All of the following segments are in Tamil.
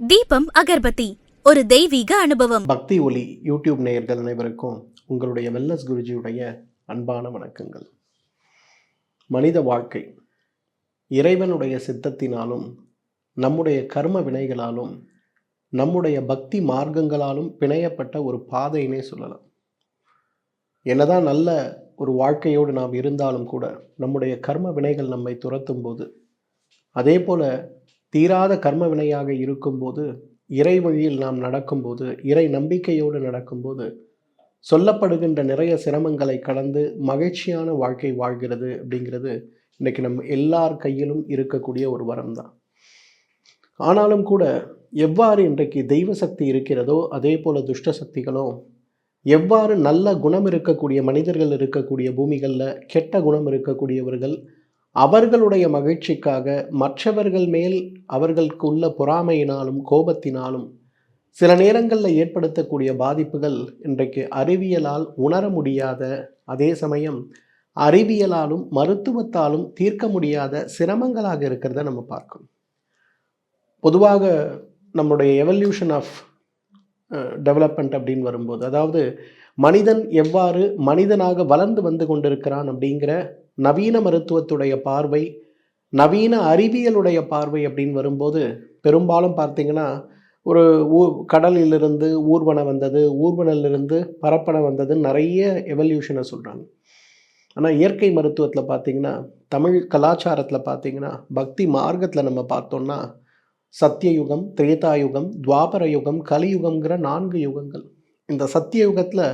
தீபம் அகர்பத்தி ஒரு தெய்வீக அனுபவம். பக்தி ஒலி யூடியூப் நேயர்கள் அனைவருக்கும் உங்களுடைய வெல்லஸ் குருஜியுடைய அன்பான வணக்கங்கள். மனித வாழ்க்கை இறைவனுடைய சித்தத்தினாலும் நம்முடைய கர்ம வினைகளாலும் நம்முடைய பக்தி மார்க்கங்களாலும் பிணையப்பட்ட ஒரு பாதையினே சொல்லலாம். என்னதான் நல்ல ஒரு வாழ்க்கையோடு நாம் இருந்தாலும் கூட நம்முடைய கர்ம வினைகள் நம்மை துரத்தும் போது, அதே போல தீராத கர்ம வினையாக இருக்கும்போது, இறை வழியில் நாம் நடக்கும்போது, இறை நம்பிக்கையோடு நடக்கும்போது சொல்லப்படுகின்ற நிறைய சிரமங்களை கடந்து மகிழ்ச்சியான வாழ்க்கை வாழ்கிறது அப்படிங்கிறது இன்னைக்கு நம்ம எல்லார் கையிலும் இருக்கக்கூடிய ஒரு வரம் தான். ஆனாலும் கூட எவ்வாறு இன்றைக்கு தெய்வ சக்தி இருக்கிறதோ அதே போல துஷ்ட சக்திகளும், எவ்வாறு நல்ல குணம் இருக்கக்கூடிய மனிதர்கள் இருக்கக்கூடிய பூமிகளில் கெட்ட குணம் இருக்கக்கூடியவர்கள் அவர்களுடைய மகிழ்ச்சிக்காக மற்றவர்கள் மேல் அவர்களுக்கு உள்ள பொறாமையினாலும் கோபத்தினாலும் சில நேரங்களில் ஏற்படுத்தக்கூடிய பாதிப்புகள் இன்றைக்கு அறிவியலால் உணர முடியாத, அதே சமயம் அறிவியலாலும் மருத்துவத்தாலும் தீர்க்க முடியாத சிரமங்களாக இருக்கிறத நம்ம பார்க்கணும். பொதுவாக நம்முடைய எவல்யூஷன் ஆஃப் டெவலப்மெண்ட் அப்படின்னு வரும்போது, அதாவது மனிதன் எவ்வாறு மனிதனாக வளர்ந்து வந்து கொண்டிருக்கிறான் அப்படிங்கிற நவீன மருத்துவத்துடைய பார்வை, நவீன அறிவியலுடைய பார்வை அப்படின்னு வரும்போது பெரும்பாலும் பார்த்தீங்கன்னா ஒரு கடலிலிருந்து ஊர்வன வந்தது, ஊர்வனிலிருந்து பரப்பன வந்ததுன்னு நிறைய எவல்யூஷனை சொல்கிறாங்க. ஆனால் இயற்கை மருத்துவத்தில் பார்த்தீங்கன்னா, தமிழ் கலாச்சாரத்தில் பார்த்தீங்கன்னா, பக்தி மார்க்கத்தில் நம்ம பார்த்தோம்னா சத்தியயுகம், திரேதாயுகம், துவாபர யுகம், கலியுகம்ங்கிற 4 யுகங்கள். இந்த சத்தியயுகத்தில்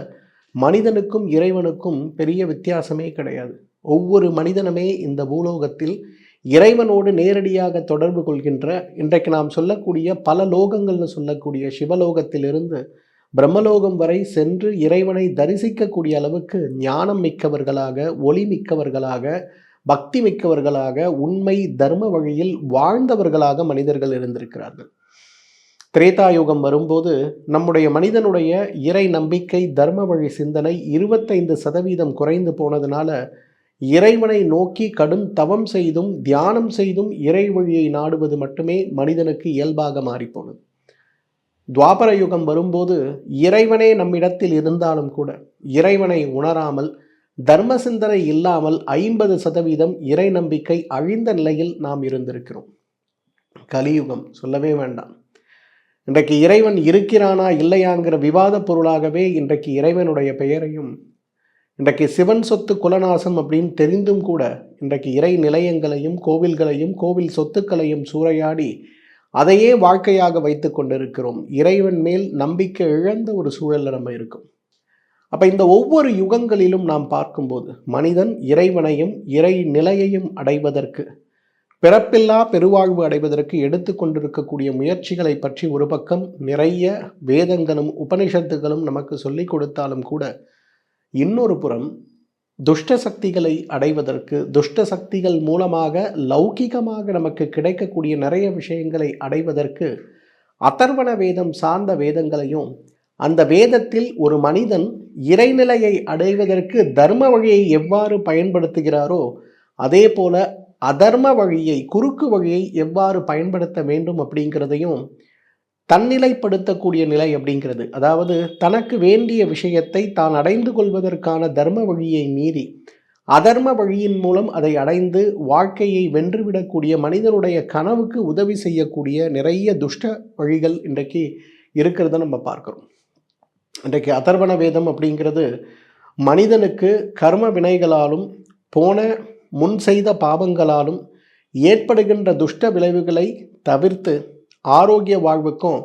மனிதனுக்கும் இறைவனுக்கும் பெரிய வித்தியாசமே கிடையாது. ஒவ்வொரு மனிதனுமே இந்த பூலோகத்தில் இறைவனோடு நேரடியாக தொடர்பு கொள்கின்ற, இன்றைக்கு நாம் சொல்லக்கூடிய பல லோகங்கள்னு சொல்லக்கூடிய சிவலோகத்திலிருந்து பிரம்மலோகம் வரை சென்று இறைவனை தரிசிக்கக்கூடிய அளவுக்கு ஞானம் மிக்கவர்களாக, ஒளி மிக்கவர்களாக, பக்தி மிக்கவர்களாக, உண்மை தர்ம வழியில் வாழ்ந்தவர்களாக மனிதர்கள் இருந்திருக்கிறார்கள். திரேதாயுகம் வரும்போது நம்முடைய மனிதனுடைய இறை நம்பிக்கை, தர்ம வழி சிந்தனை 25% குறைந்து போனதுனால இறைவனை நோக்கி கடும் தவம் செய்தும் தியானம் செய்தும் இறை வழியை நாடுவது மட்டுமே மனிதனுக்கு இயல்பாக மாறிப்போனது. துவாபர யுகம் வரும்போது இறைவனே நம்மிடத்தில் இருந்தாலும் கூட இறைவனை உணராமல், தர்ம சிந்தனை இல்லாமல் 50% இறை நம்பிக்கை அழிந்த நிலையில் நாம் இருந்திருக்கிறோம். கலியுகம் சொல்லவே வேண்டாம். இன்றைக்கு இறைவன் இருக்கிறானா இல்லையாங்கிற விவாத பொருளாகவே இன்றைக்கு இறைவனுடைய பெயரையும், இன்றைக்கு சிவன் சொத்து குலநாசம் அப்படின்னு தெரிந்தும் கூட இன்றைக்கு இறை நிலையங்களையும் கோவில்களையும் கோவில் சொத்துக்களையும் சூறையாடி அதையே வாழ்க்கையாக வைத்து கொண்டிருக்கிறோம். இறைவன் மேல் நம்பிக்கை இழந்த ஒரு சூழலில் நம்ம இருக்கும். அப்போ இந்த ஒவ்வொரு யுகங்களிலும் நாம் பார்க்கும்போது மனிதன் இறைவனையும் இறை நிலையையும் அடைவதற்கு, பிறப்பில்லா பெருவாழ்வு அடைவதற்கு எடுத்து கொண்டிருக்கக்கூடிய முயற்சிகளை பற்றி ஒரு பக்கம் நிறைய வேதங்களும் உபனிஷத்துகளும் நமக்கு சொல்லிக் கொடுத்தாலும் கூட, இன்னொரு புறம் துஷ்ட சக்திகளை அடைவதற்கு, துஷ்ட சக்திகள் மூலமாக லௌகிகமாக நமக்கு கிடைக்கக்கூடிய நிறைய விஷயங்களை அடைவதற்கு அதர்வண வேதம் சார்ந்த வேதங்களையும், அந்த வேதத்தில் ஒரு மனிதன் இறைநிலையை அடைவதற்கு தர்ம வழியை எவ்வாறு பயன்படுத்துகிறாரோ அதே போல அதர்ம வழியை, குறுக்கு வழியை எவ்வாறு பயன்படுத்த வேண்டும் அப்படிங்கிறதையும், தன்னிலைப்படுத்தக்கூடிய நிலை அப்படிங்கிறது, அதாவது தனக்கு வேண்டிய விஷயத்தை தான் அடைந்து கொள்வதற்கான தர்ம வழியை மீறி அதர்ம வழியின் மூலம் அதை அடைந்து வாழ்க்கையை வென்றுவிடக்கூடிய மனிதனுடைய கனவுக்கு உதவி செய்யக்கூடிய நிறைய துஷ்ட வழிகள் இன்றைக்கு இருக்கிறத நம்ம பார்க்குறோம். இன்றைக்கு அதர்வண வேதம் அப்படிங்கிறது மனிதனுக்கு கர்ம வினைகளாலும் போன முன் செய்த பாவங்களாலும் ஏற்படுகின்ற துஷ்ட விளைவுகளை தவிர்த்து ஆரோக்கிய வாழ்வுக்கும்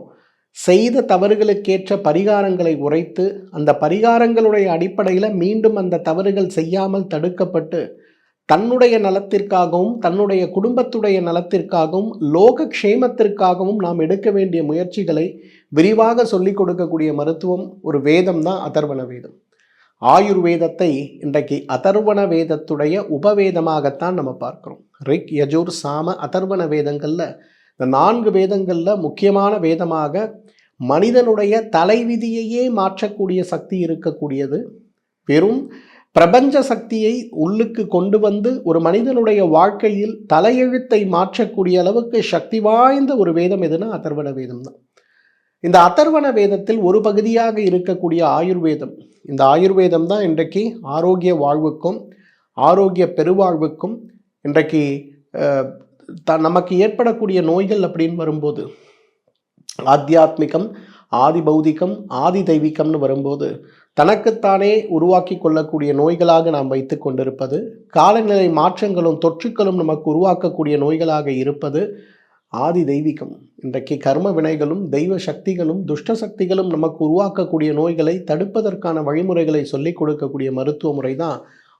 செய்த தவறுகளுக்கேற்ற பரிகாரங்களை உரைத்து, அந்த பரிகாரங்களுடைய அடிப்படையில் மீண்டும் அந்த தவறுகள் செய்யாமல் தடுக்கப்பட்டு தன்னுடைய நலத்திற்காகவும் தன்னுடைய குடும்பத்துடைய நலத்திற்காகவும் லோக க்ஷேமத்திற்காகவும் நாம் எடுக்க வேண்டிய முயற்சிகளை விரிவாக சொல்லிக் கொடுக்கக்கூடிய மருத்துவம் ஒரு வேதம் தான் அதர்வண வேதம். ஆயுர்வேதத்தை இன்றைக்கு அதர்வண வேதத்துடைய உபவேதமாகத்தான் நம்ம பார்க்குறோம். ரிக், யஜுர், சாம, அதர்வண வேதங்களில் இந்த 4 வேதங்களில் முக்கியமான வேதமாக மனிதனுடைய தலைவிதியையே மாற்றக்கூடிய சக்தி இருக்கக்கூடியது வெறும் பிரபஞ்ச சக்தியை உள்ளுக்கு கொண்டு வந்து ஒரு மனிதனுடைய வாழ்க்கையில் தலையெழுத்தை மாற்றக்கூடிய அளவுக்கு சக்தி வாய்ந்த ஒரு வேதம் எதுனா அதர்வண வேதம் தான். இந்த அதர்வண வேதத்தில் ஒரு பகுதியாக இருக்கக்கூடிய ஆயுர்வேதம், இந்த ஆயுர்வேதம் தான் இன்றைக்கு ஆரோக்கிய வாழ்வுக்கும் ஆரோக்கிய பெருவாழ்வுக்கும் இன்றைக்கு நமக்கு ஏற்படக்கூடிய நோய்கள் அப்படின்னு வரும்போது ஆத்தியாத்மிகம், ஆதி பௌதிகம், ஆதி தெய்வீகம்னு வரும்போது தனக்குத்தானே உருவாக்கி கொள்ளக்கூடிய நோய்களாக நாம் வைத்து கொண்டிருப்பது, காலநிலை மாற்றங்களும் தொற்றுக்களும் நமக்கு உருவாக்கக்கூடிய நோய்களாக இருப்பது ஆதி தெய்வீகம். இன்றைக்கு கர்ம வினைகளும் தெய்வ சக்திகளும் துஷ்ட சக்திகளும் நமக்கு உருவாக்கக்கூடிய நோய்களை தடுப்பதற்கான வழிமுறைகளை சொல்லிக் கொடுக்கக்கூடிய மருத்துவ முறை தான்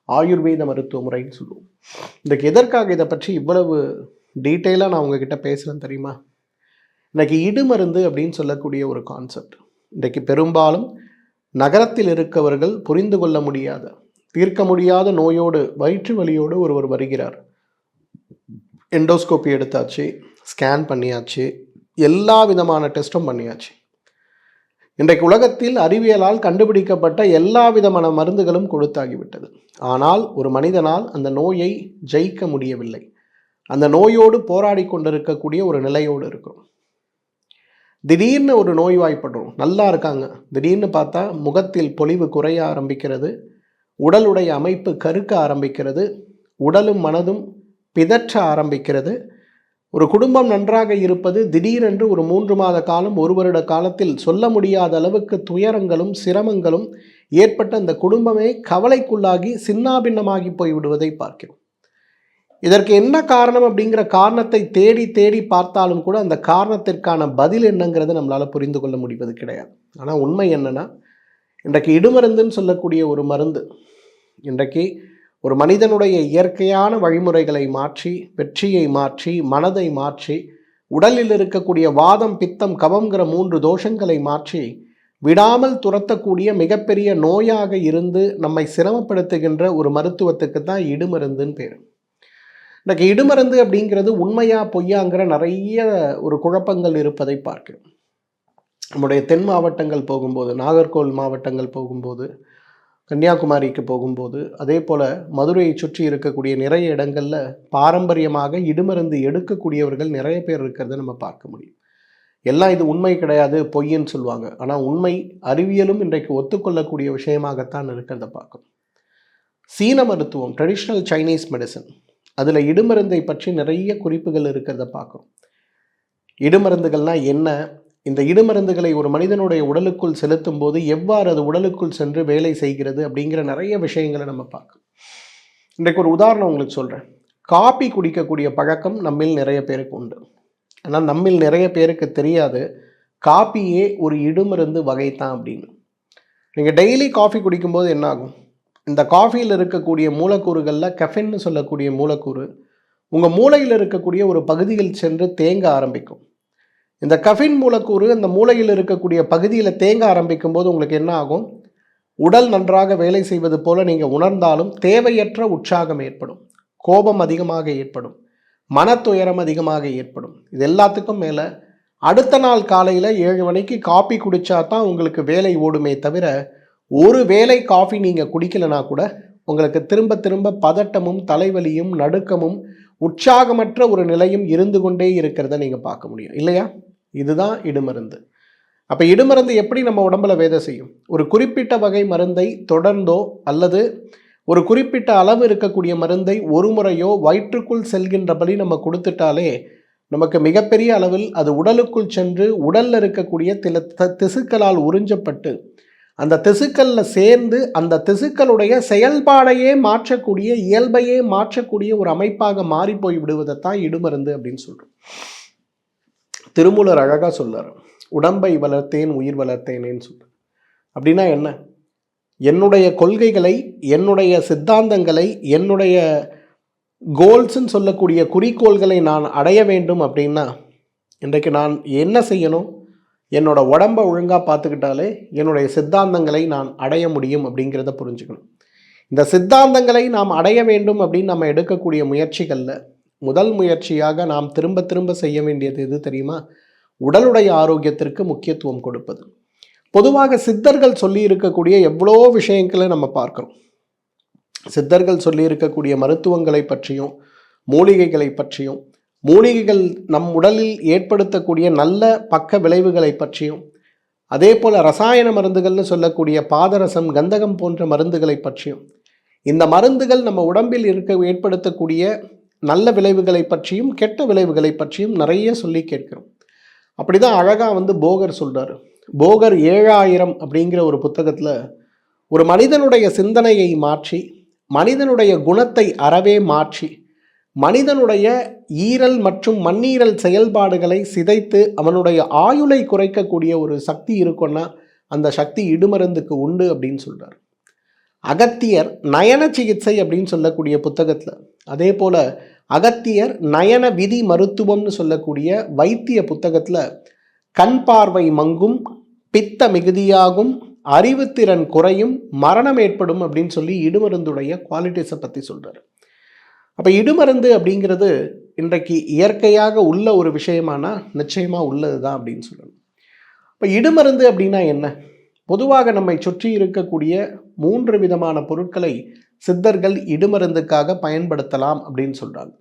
ஆயுர்வேத மருத்துவ முறைன்னு சொல்லுவோம். இன்றைக்கு எதற்காக இதை பற்றி இவ்வளவு டீட்டெயிலாக நான் உங்ககிட்ட பேசுகிறேன் தெரியுமா? இன்றைக்கி இடுமருந்து அப்படின்னு சொல்லக்கூடிய ஒரு கான்செப்ட் இன்றைக்கு பெரும்பாலும் நகரத்தில் இருக்கவர்கள் புரிந்து கொள்ள முடியாத, தீர்க்க முடியாத நோயோடு, வயிற்று வலியோடு ஒருவர் வருகிறார். எண்டோஸ்கோப்பி எடுத்தாச்சு, ஸ்கேன் பண்ணியாச்சு, எல்லா விதமான டெஸ்ட்டும் பண்ணியாச்சு. இன்றைக்கு உலகத்தில் அறிவியலால் கண்டுபிடிக்கப்பட்ட எல்லா விதமான மருந்துகளும் கொடுத்தாகிவிட்டது. ஆனால் ஒரு மனிதனால் அந்த நோயை ஜெயிக்க முடியவில்லை. அந்த நோயோடு போராடி கொண்டிருக்கக்கூடிய ஒரு நிலையோடு இருக்கிறோம். திடீர்னு ஒரு நோய்வாய்ப்படுறோம், நல்லா இருக்காங்க, திடீர்னு பார்த்தா முகத்தில் பொலிவு குறைய ஆரம்பிக்கிறது, உடலுடைய அமைப்பு கருக்க ஆரம்பிக்கிறது, உடலும் மனதும் பிதற்ற ஆரம்பிக்கிறது. ஒரு குடும்பம் நன்றாக இருப்பது திடீரென்று ஒரு 3 மாத காலம், 1 வருட காலத்தில் சொல்ல முடியாத அளவுக்கு துயரங்களும் சிரமங்களும் ஏற்பட்ட அந்த குடும்பமே கவலைக்குள்ளாகி சின்னாபின்னமாகி போய்விடுவதை பார்க்கிறோம். இதற்கு என்ன காரணம் அப்படிங்கிற காரணத்தை தேடி தேடி பார்த்தாலும் கூட அந்த காரணத்திற்கான பதில் என்னங்கிறத நம்மளால் புரிந்து கொள்ள முடிவது கிடையாது. ஆனால் உண்மை என்னன்னா, இன்றைக்கு இடுமருந்துன்னு சொல்லக்கூடிய ஒரு மருந்து இன்றைக்கு ஒரு மனிதனுடைய இயற்கையான வழிமுறைகளை மாற்றி, வெற்றியை மாற்றி, மனதை மாற்றி, உடலில் இருக்கக்கூடிய வாதம் பித்தம் கபம்ங்கிற 3 தோஷங்களை மாற்றி விடாமல் துரத்தக்கூடிய மிகப்பெரிய நோயாக இருந்து நம்மை சிரமப்படுத்துகின்ற ஒரு மருத்துவத்துக்கு தான் இடுமருந்துன்னு பேர். இன்றைக்கு இடுமருந்து அப்படிங்கிறது உண்மையா பொய்யாங்கிற நிறைய ஒரு குழப்பங்கள் இருப்பதை பார்க்கிறோம். நம்முடைய தென் மாவட்டங்கள் போகும்போது, நாகர்கோவில் மாவட்டங்கள் போகும்போது, கன்னியாகுமரிக்கு போகும்போது, அதே போல் மதுரையை சுற்றி இருக்கக்கூடிய நிறைய இடங்களில் பாரம்பரியமாக இடுமருந்து எடுக்கக்கூடியவர்கள் நிறைய பேர் இருக்கிறத நம்ம பார்க்க முடியும். எல்லாம் இது உண்மை கிடையாது, பொய்ன்னு சொல்லுவாங்க. ஆனால் உண்மை அறிவியலும் இன்றைக்கு ஒத்துக்கொள்ளக்கூடிய விஷயமாகத்தான் இருக்கிறத பார்க்கணும். சீன மருத்துவம், ட்ரெடிஷ்னல் சைனீஸ் மெடிசன், அதில் இடுமருந்தை பற்றி நிறைய குறிப்புகள் இருக்கிறத பார்க்கணும். இடுமருந்துகள்னால் என்ன, இந்த இடுமருந்துகளை ஒரு மனிதனுடைய உடலுக்குள் செலுத்தும் போது எவ்வாறு அது உடலுக்குள் சென்று வேலை செய்கிறது அப்படிங்கிற நிறைய விஷயங்களை நம்ம பார்க்கணும். இன்றைக்கு ஒரு உதாரணம் உங்களுக்கு சொல்கிறேன். காபி குடிக்கக்கூடிய பழக்கம் நம்மில் நிறைய பேருக்கு உண்டு. ஆனால் நம்மில் நிறைய பேருக்கு தெரியாது காபியே ஒரு இடுமருந்து வகை தான் அப்படின்னு. நீங்கள் டெய்லி காஃபி குடிக்கும்போது என்ன ஆகும், இந்த காஃபியில் இருக்கக்கூடிய மூலக்கூறுகளில் கெஃபின்னு சொல்லக்கூடிய மூலக்கூறு உங்கள் மூளையில் இருக்கக்கூடிய ஒரு பகுதியில் சென்று தேங்க ஆரம்பிக்கும். இந்த கஃபின் மூலக்கூறு அந்த மூளையில் இருக்கக்கூடிய பகுதியில் தேங்க ஆரம்பிக்கும் போது உங்களுக்கு என்ன ஆகும், உடல் நன்றாக வேலை செய்வது போல நீங்கள் உணர்ந்தாலும் தேவையற்ற உற்சாகம் ஏற்படும், கோபம் அதிகமாக ஏற்படும், மனத்துயரம் அதிகமாக ஏற்படும். இது எல்லாத்துக்கும் மேலே அடுத்த நாள் காலையில் 7 மணிக்கு காபி குடித்தா தான் உங்களுக்கு வேலை ஓடுமே தவிர, ஒரு வேளை காஃபி நீங்கள் குடிக்கலைன்னா கூட உங்களுக்கு திரும்ப திரும்ப பதட்டமும் தலைவலியும் நடுக்கமும் உற்சாகமற்ற ஒரு நிலையும் இருந்து கொண்டே இருக்கிறத நீங்கள் பார்க்க முடியும் இல்லையா? இதுதான் இடுமருந்து. அப்போ இடுமருந்து எப்படி நம்ம உடம்புல வேலை செய்யும்? ஒரு குறிப்பிட்ட வகை மருந்தை தொடர்ந்தோ அல்லது ஒரு குறிப்பிட்ட அளவு இருக்கக்கூடிய மருந்தை ஒரு முறையோ வயிற்றுக்குள் செல்கின்றபடி நம்ம கொடுத்துட்டாலே நமக்கு மிகப்பெரிய அளவில் அது உடலுக்குள் சென்று உடலில் இருக்கக்கூடிய திசுக்களால் உறிஞ்சப்பட்டு அந்த திசுக்களில் சேர்ந்து அந்த திசுக்களுடைய செயல்பாடையே மாற்றக்கூடிய, இயல்பையே மாற்றக்கூடிய ஒரு அமைப்பாக மாறி போய் விடுவதைத்தான் இடுமருந்து அப்படின்னு சொல்கிறோம். திருமூலர் அழகாக சொல்றார், உடம்பை வளர்த்தேன் உயிர் வளர்த்தேனேன்னு சொல்கிறார். அப்படின்னா என்ன? என்னுடைய கொள்கைகளை, என்னுடைய சித்தாந்தங்களை, என்னுடைய கோல்ஸ்ன்னு சொல்லக்கூடிய குறிக்கோள்களை நான் அடைய வேண்டும் அப்படின்னா இன்றைக்கு நான் என்ன செய்யணும்? என்னோட உடம்பை ஒழுங்காக பார்த்துக்கிட்டாலே என்னுடைய சித்தாந்தங்களை நான் அடைய முடியும் அப்படிங்கிறத புரிஞ்சுக்கணும். இந்த சித்தாந்தங்களை நாம் அடைய வேண்டும் அப்படின்னு நம்ம எடுக்கக்கூடிய முயற்சிகளில் முதல் முயற்சியாக நாம் திரும்ப திரும்ப செய்ய வேண்டியது எது தெரியுமா? உடலுடைய ஆரோக்கியத்திற்கு முக்கியத்துவம் கொடுப்பது. பொதுவாக சித்தர்கள் சொல்லி இருக்கக்கூடிய எவ்வளோ விஷயங்களை நம்ம பார்க்குறோம். சித்தர்கள் சொல்லியிருக்கக்கூடிய மருத்துவங்களை பற்றியும் மூலிகைகளை பற்றியும் மூலிகைகள் நம் உடலில் ஏற்படுத்தக்கூடிய நல்ல பக்க விளைவுகளை பற்றியும் அதே போல் ரசாயன மருந்துகள்னு சொல்லக்கூடிய பாதரசம் கந்தகம் போன்ற மருந்துகளை பற்றியும் இந்த மருந்துகள் நம்ம உடம்பில் ஏற்படுத்தக்கூடிய நல்ல விளைவுகளை பற்றியும் கெட்ட விளைவுகளை பற்றியும் நிறைய சொல்லி கேட்கிறோம். அப்படிதான் அழகாக போகர் சொல்கிறார். போகர் 7000 அப்படிங்கிற ஒரு புத்தகத்தில் ஒரு மனிதனுடைய சிந்தனையை மாற்றி மனிதனுடைய குணத்தை அறவே மாற்றி மனிதனுடைய ஈரல் மற்றும் மண்ணீரல் செயல்பாடுகளை சிதைத்து அவனுடைய ஆயுளை குறைக்கக்கூடிய ஒரு சக்தி இருக்குன்னா அந்த சக்தி இடுமருந்துக்கு உண்டு அப்படின்னு சொல்கிறார். அகத்தியர் நயன சிகிச்சை அப்படின்னு சொல்லக்கூடிய புத்தகத்தில் அதே போல் அகத்தியர் நயன விதி மருத்துவம்னு சொல்லக்கூடிய வைத்திய புத்தகத்தில் கண் பார்வை மங்கும், பித்த மிகுதியாகும், அறிவுத்திறன் குறையும், மரணம் ஏற்படும் அப்படின்னு சொல்லி இடுமருந்துடைய குவாலிட்டிஸை பற்றி சொல்கிறார். அப்போ இடுமருந்து அப்படிங்கிறது இன்றைக்கு இயற்கையாக உள்ள ஒரு விஷயமானா நிச்சயமாக உள்ளது தான் அப்படின்னு சொல்லணும். இப்போ இடுமருந்து அப்படின்னா என்ன? பொதுவாக நம்மை சுற்றி இருக்கக்கூடிய 3 விதமான பொருட்களை சித்தர்கள் இடுமருந்துக்காக பயன்படுத்தலாம் அப்படின்னு சொல்கிறாங்க.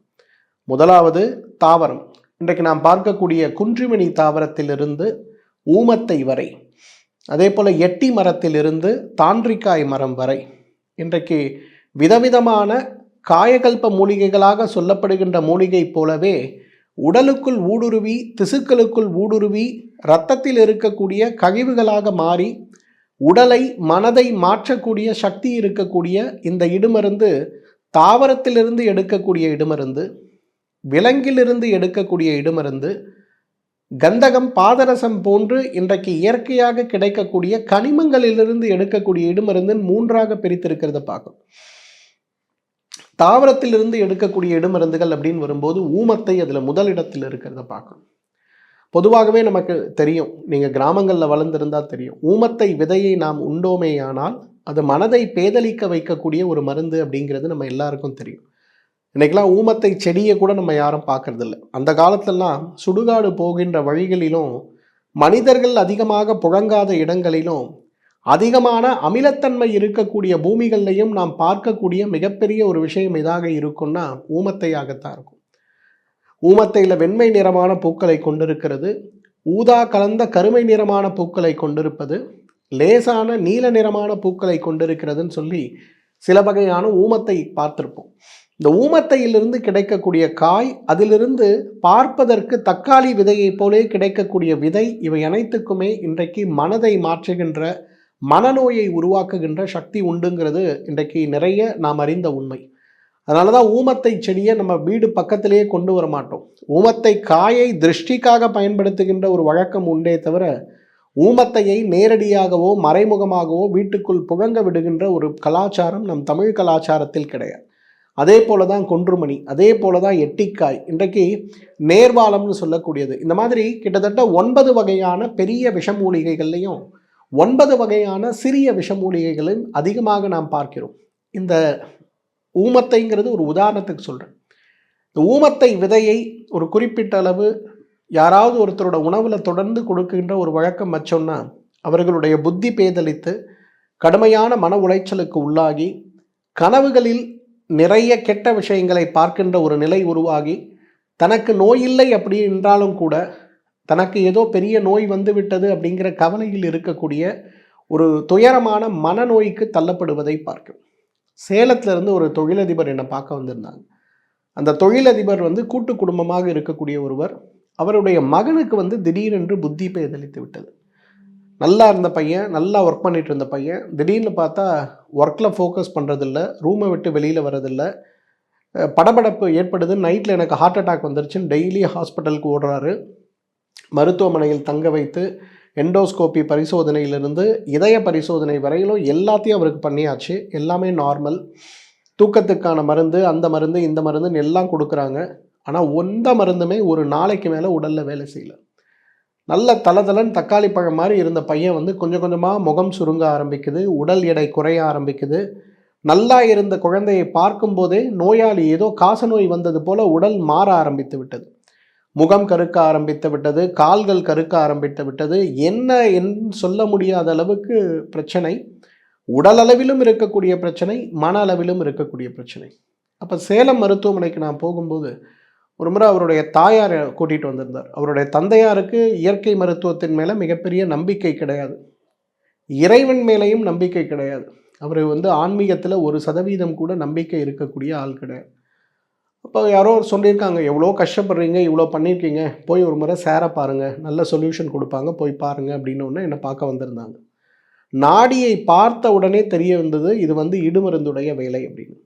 முதலாவது தாவரம். இன்றைக்கு நாம் பார்க்கக்கூடிய குன்றிமணி தாவரத்திலிருந்து ஊமத்தை வரை, அதே போல் எட்டி மரத்திலிருந்து தாண்டிக்காய் மரம் வரை இன்றைக்கு விதவிதமான காயகல்ப மூலிகைகளாக சொல்லப்படுகின்ற மூலிகை போலவே உடலுக்குள் ஊடுருவி திசுக்களுக்குள் ஊடுருவி இரத்தத்தில் இருக்கக்கூடிய கழிவுகளாக மாறி உடலை மனதை மாற்றக்கூடிய சக்தி இருக்கக்கூடிய இந்த இடுமருந்து தாவரத்திலிருந்து எடுக்கக்கூடிய இடுமருந்து, விலங்கிலிருந்து எடுக்கக்கூடிய இடுமருந்து, கந்தகம் பாதரசம் போன்று இன்றைக்கு இயற்கையாக கிடைக்கக்கூடிய கனிமங்களிலிருந்து எடுக்கக்கூடிய இடுமருந்து 3ஆக பிரித்திருக்கிறத பார்க்கணும். தாவரத்திலிருந்து எடுக்கக்கூடிய இடுமருந்துகள் அப்படின்னு வரும்போது ஊமத்தை அதில் முதலிடத்தில் இருக்கிறத பார்க்கணும். பொதுவாகவே நமக்கு தெரியும், நீங்கள் கிராமங்களில் வளர்ந்துருந்தால் தெரியும், ஊமத்தை விதையை நாம் உண்டோமேயானால் அது மனதை பேதலிக்க வைக்கக்கூடிய ஒரு மருந்து அப்படிங்கிறது நம்ம எல்லாருக்கும் தெரியும். இன்றைக்கெல்லாம் ஊமத்தை செடியை கூட நம்ம யாரும் பார்க்கறதில்ல. அந்த காலத்திலலாம் சுடுகாடு போகின்ற வழிகளிலும் மனிதர்கள் அதிகமாக புழங்காத இடங்களிலும் அதிகமான அமிலத்தன்மை இருக்கக்கூடிய பூமிகள்லையும் நாம் பார்க்கக்கூடிய மிகப்பெரிய ஒரு விஷயம் எதாக இருக்கும்னா ஊமத்தையாகத்தான் இருக்கும். ஊமத்தையில் வெண்மை நிறமான பூக்களை கொண்டிருக்கிறது, ஊதா கலந்த கருமை நிறமான பூக்களை கொண்டிருப்பது, லேசான நீல நிறமான பூக்களை கொண்டிருக்கிறதுன்னு சொல்லி சில வகையான ஊமத்தை பார்த்திருப்போம். இந்த ஊமத்தையிலிருந்து கிடைக்கக்கூடிய காய், அதிலிருந்து பார்ப்பதற்கு தக்காளி விதையை போலே கிடைக்கக்கூடிய விதை, இவை அனைத்துக்குமே இன்றைக்கு மனதை மாற்றுகின்ற மனநோயை உருவாக்குகின்ற சக்தி உண்டுங்கிறது இன்றைக்கு நிறைய நாம் அறிந்த உண்மை. அதனால தான் ஊமத்தை செடியை நம்ம வீடு பக்கத்திலேயே கொண்டு வர மாட்டோம். ஊமத்தை காயை திருஷ்டிக்காக பயன்படுத்துகின்ற ஒரு வழக்கம் உண்டே தவிர ஊமத்தையை நேரடியாகவோ மறைமுகமாகவோ வீட்டுக்குள் புழங்க விடுகின்ற ஒரு கலாச்சாரம் நம் தமிழ் கலாச்சாரத்தில் கிடையாது. அதே போல தான் கொன்றுமணி, அதே போல தான் எட்டிக்காய், இன்றைக்கு நேர்வாளம்னு சொல்லக்கூடியது. இந்த மாதிரி கிட்டத்தட்ட 9 வகையான பெரிய விஷமூலிகைகள்லையும் 9 வகையான சிறிய விஷமூலிகைகளையும் அதிகமாக நாம் பார்க்கிறோம். இந்த ஊமத்தைங்கிறது ஒரு உதாரணத்துக்கு சொல்கிறேன். இந்த ஊமத்தை விதையை ஒரு குறிப்பிட்ட அளவு யாராவது ஒருத்தரோட உணவில் தொடர்ந்து கொடுக்கின்ற ஒரு வழக்கம் வச்சோம்னா அவர்களுடைய புத்தி பேதலித்து கடுமையான மன உளைச்சலுக்கு உள்ளாகி கனவுகளில் நிறைய கெட்ட விஷயங்களை பார்க்கின்ற ஒரு நிலை உருவாகி தனக்கு நோயில்லை அப்படி என்றாலும் கூட தனக்கு ஏதோ பெரிய நோய் வந்து விட்டது அப்படிங்கிற கவலையில் இருக்கக்கூடிய ஒரு துயரமான மனநோய்க்கு தள்ளப்படுவதை பார்க்கும். சேலத்திலிருந்து ஒரு தொழிலதிபர் என்னை பார்க்க வந்திருந்தாங்க. அந்த தொழிலதிபர் கூட்டு குடும்பமாக இருக்கக்கூடிய ஒருவர். அவருடைய மகனுக்கு திடீரென்று புத்தி பேதலித்து விட்டது. நல்லா இருந்த பையன், நல்லா ஒர்க் பண்ணிட்டு இருந்த பையன், திடீர்னு பார்த்தா ஒர்க்கில் ஃபோக்கஸ் பண்ணுறதில்ல, ரூமை விட்டு வெளியில் வர்றதில்ல, படபடப்பு ஏற்படுது, நைட்டில் எனக்கு ஹார்ட் அட்டாக் வந்துருச்சுன்னு டெய்லி ஹாஸ்பிட்டலுக்கு ஓடுறாரு. மருத்துவமனையில் தங்க வைத்து எண்டோஸ்கோபி பரிசோதனையிலிருந்து இதய பரிசோதனை வரையிலும் எல்லாத்தையும் அவருக்கு பண்ணியாச்சு. எல்லாமே நார்மல். தூக்கத்துக்கான மருந்து, அந்த மருந்து, இந்த மருந்துன்னு எல்லாம் கொடுக்குறாங்க. ஆனால் எந்த மருந்துமே ஒரு நாளைக்கு மேலே உடலில் வேலை செய்யலை. நல்ல தளதளன் தக்காளி பழம் மாதிரி இருந்த பையன் கொஞ்சம் கொஞ்சமாக முகம் சுருங்க ஆரம்பிக்குது, உடல் எடை குறைய ஆரம்பிக்குது. நல்லா இருந்த குழந்தையை பார்க்கும்போதே நோயாளி ஏதோ காசநோய் வந்தது போல உடல் மாற ஆரம்பித்து விட்டது. முகம் கருக்க ஆரம்பித்து விட்டது, கால்கள் கருக்க ஆரம்பித்து விட்டது. என்ன சொல்ல முடியாத அளவுக்கு பிரச்சனை. உடல் அளவிலும் இருக்கக்கூடிய பிரச்சனை, மன அளவிலும் இருக்கக்கூடிய பிரச்சனை. அப்போ சேலம் மருத்துவமனைக்கு நான் போகும்போது ஒரு முறை அவருடைய தாயாரை கூட்டிகிட்டு வந்திருந்தார். அவருடைய தந்தையாருக்கு இயற்கை மருத்துவத்தின் மேலே மிகப்பெரிய நம்பிக்கை கிடையாது, இறைவன் மேலேயும் நம்பிக்கை கிடையாது. அவர் ஆன்மீகத்தில் 1% கூட நம்பிக்கை இருக்கக்கூடிய ஆள் கிடையாது. அப்போ யாரோ சொல்லியிருக்காங்க, எவ்வளோ கஷ்டப்படுறீங்க, இவ்வளோ பண்ணியிருக்கீங்க, போய் ஒரு முறை சேரை பாருங்கள், நல்ல சொல்யூஷன் கொடுப்பாங்க, போய் பாருங்கள் அப்படின்னு என்னை பார்க்க வந்திருந்தாங்க. நாடியை பார்த்த உடனே தெரிய வந்தது இது இடுமருந்துடைய வேலை அப்படின்னு.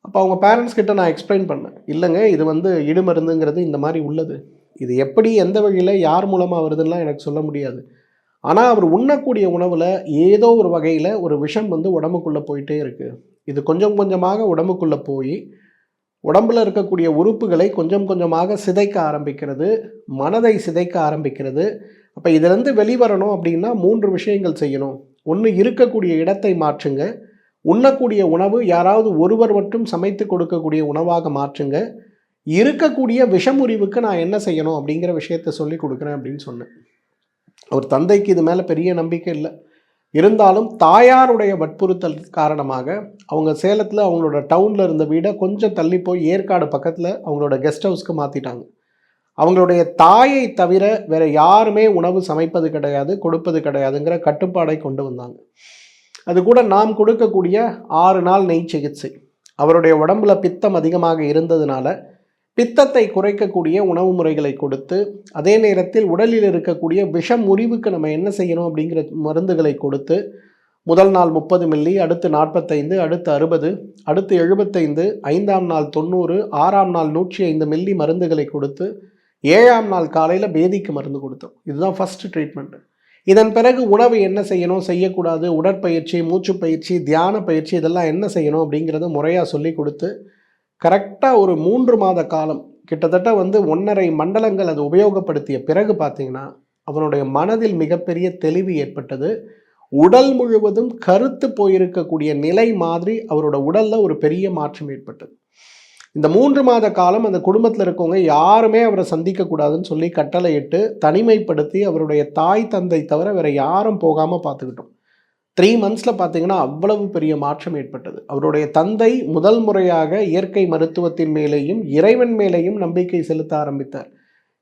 அப்போ அவங்க பேரண்ட்ஸ் கிட்ட நான் எக்ஸ்பிளைன் பண்ணேன், இல்லைங்க இது இடுமருந்துங்கிறது இந்த மாதிரி உள்ளது, இது எப்படி எந்த வழியில் யார் மூலமாக வருதுன்னா எனக்கு சொல்ல முடியாது. ஆனால் அவர் உண்ணக்கூடிய உணவில் ஏதோ ஒரு வகையில் ஒரு விஷம் உடம்புக்குள்ளே போயிட்டே இருக்குது. இது கொஞ்சம் கொஞ்சமாக உடம்புக்குள்ளே போய் உடம்பில் இருக்கக்கூடிய உறுப்புகளை கொஞ்சம் கொஞ்சமாக சிதைக்க ஆரம்பிக்கிறது, மனதை சிதைக்க ஆரம்பிக்கிறது. அப்போ இதிலேருந்து வெளிவரணும் அப்படின்னா 3 விஷயங்கள் செய்யணும். ஒன்று, இருக்கக்கூடிய இடத்தை மாற்றுங்க. உண்ணக்கூடிய உணவு யாராவது ஒருவர் மட்டும் சமைத்து கொடுக்கக்கூடிய உணவாக மாற்றுங்க. இருக்கக்கூடிய விஷமுறிவுக்கு நான் என்ன செய்யணும் அப்படிங்கிற விஷயத்த சொல்லி கொடுக்குறேன் அப்படின்னு சொன்னேன். அவர் தந்தைக்கு இது மேலே பெரிய நம்பிக்கை இல்லை. இருந்தாலும் தாயாருடைய வற்புறுத்தல் காரணமாக அவங்க சேலத்தில் அவங்களோட டவுனில் இருந்த வீடை கொஞ்சம் தள்ளி போய் ஏற்காடு பக்கத்தில் அவங்களோட கெஸ்ட் ஹவுஸ்க்கு மாற்றிட்டாங்க. அவங்களுடைய தாயை தவிர வேறு யாருமே உணவு சமைப்பது கிடையாது, கொடுப்பது கிடையாதுங்கிற கட்டுப்பாடை கொண்டு வந்தாங்க. அது கூட நாம் கொடுக்கக்கூடிய 6 நாள் நெய் சிகிச்சை, அவருடைய உடம்புல பித்தம் அதிகமாக இருந்ததுனால பித்தத்தை குறைக்கக்கூடிய உணவு முறைகளை கொடுத்து, அதே நேரத்தில் உடலில் இருக்கக்கூடிய விஷம் முறிவுக்கு நம்ம என்ன செய்யணும் அப்படிங்கிற மருந்துகளை கொடுத்து, முதல் நாள் 30 மில்லி, அடுத்து 45, அடுத்து 60, அடுத்து 75, 5ஆம் நாள் 90, 6ஆம் நாள் 105 மில்லி மருந்துகளை கொடுத்து 7ஆம் நாள் காலையில் பேதிக்கு மருந்து கொடுத்தோம். இதுதான் ஃபஸ்ட்டு ட்ரீட்மெண்ட்டு. இதன் பிறகு உணவு என்ன செய்யணும், செய்யக்கூடாது, உடற்பயிற்சி, மூச்சு பயிற்சி, தியான பயிற்சி இதெல்லாம் என்ன செய்யணும் அப்படிங்கிறத முறையாக சொல்லி கொடுத்து கரெக்டாக ஒரு 3 மாத காலம், கிட்டத்தட்ட 1.5 மண்டலங்கள் அது உபயோகப்படுத்திய பிறகு பார்த்தீங்கன்னா அவனுடைய மனதில் மிகப்பெரிய தெளிவு ஏற்பட்டது. உடல் முழுவதும் கருத்து போயிருக்கக்கூடிய நிலை மாதிரி அவரோட உடலில் ஒரு பெரிய மாற்றம் ஏற்பட்டது. இந்த 3 மாத காலம் அந்த குடும்பத்தில் இருக்கவங்க யாருமே அவரை சந்திக்கக்கூடாதுன்னு சொல்லி கட்டளையிட்டு தனிமைப்படுத்தி அவருடைய தாய் தந்தை தவிர வேறு யாரும் போகாமல் பார்த்துக்கிட்டோம். 3 மந்த்ஸில் பார்த்தீங்கன்னா அவ்வளவு பெரிய மாற்றம் ஏற்பட்டது. அவருடைய தந்தை முதல் முறையாக இயற்கை மருத்துவத்தின் மேலேயும் இறைவன் மேலேயும் நம்பிக்கை செலுத்த ஆரம்பித்தார்.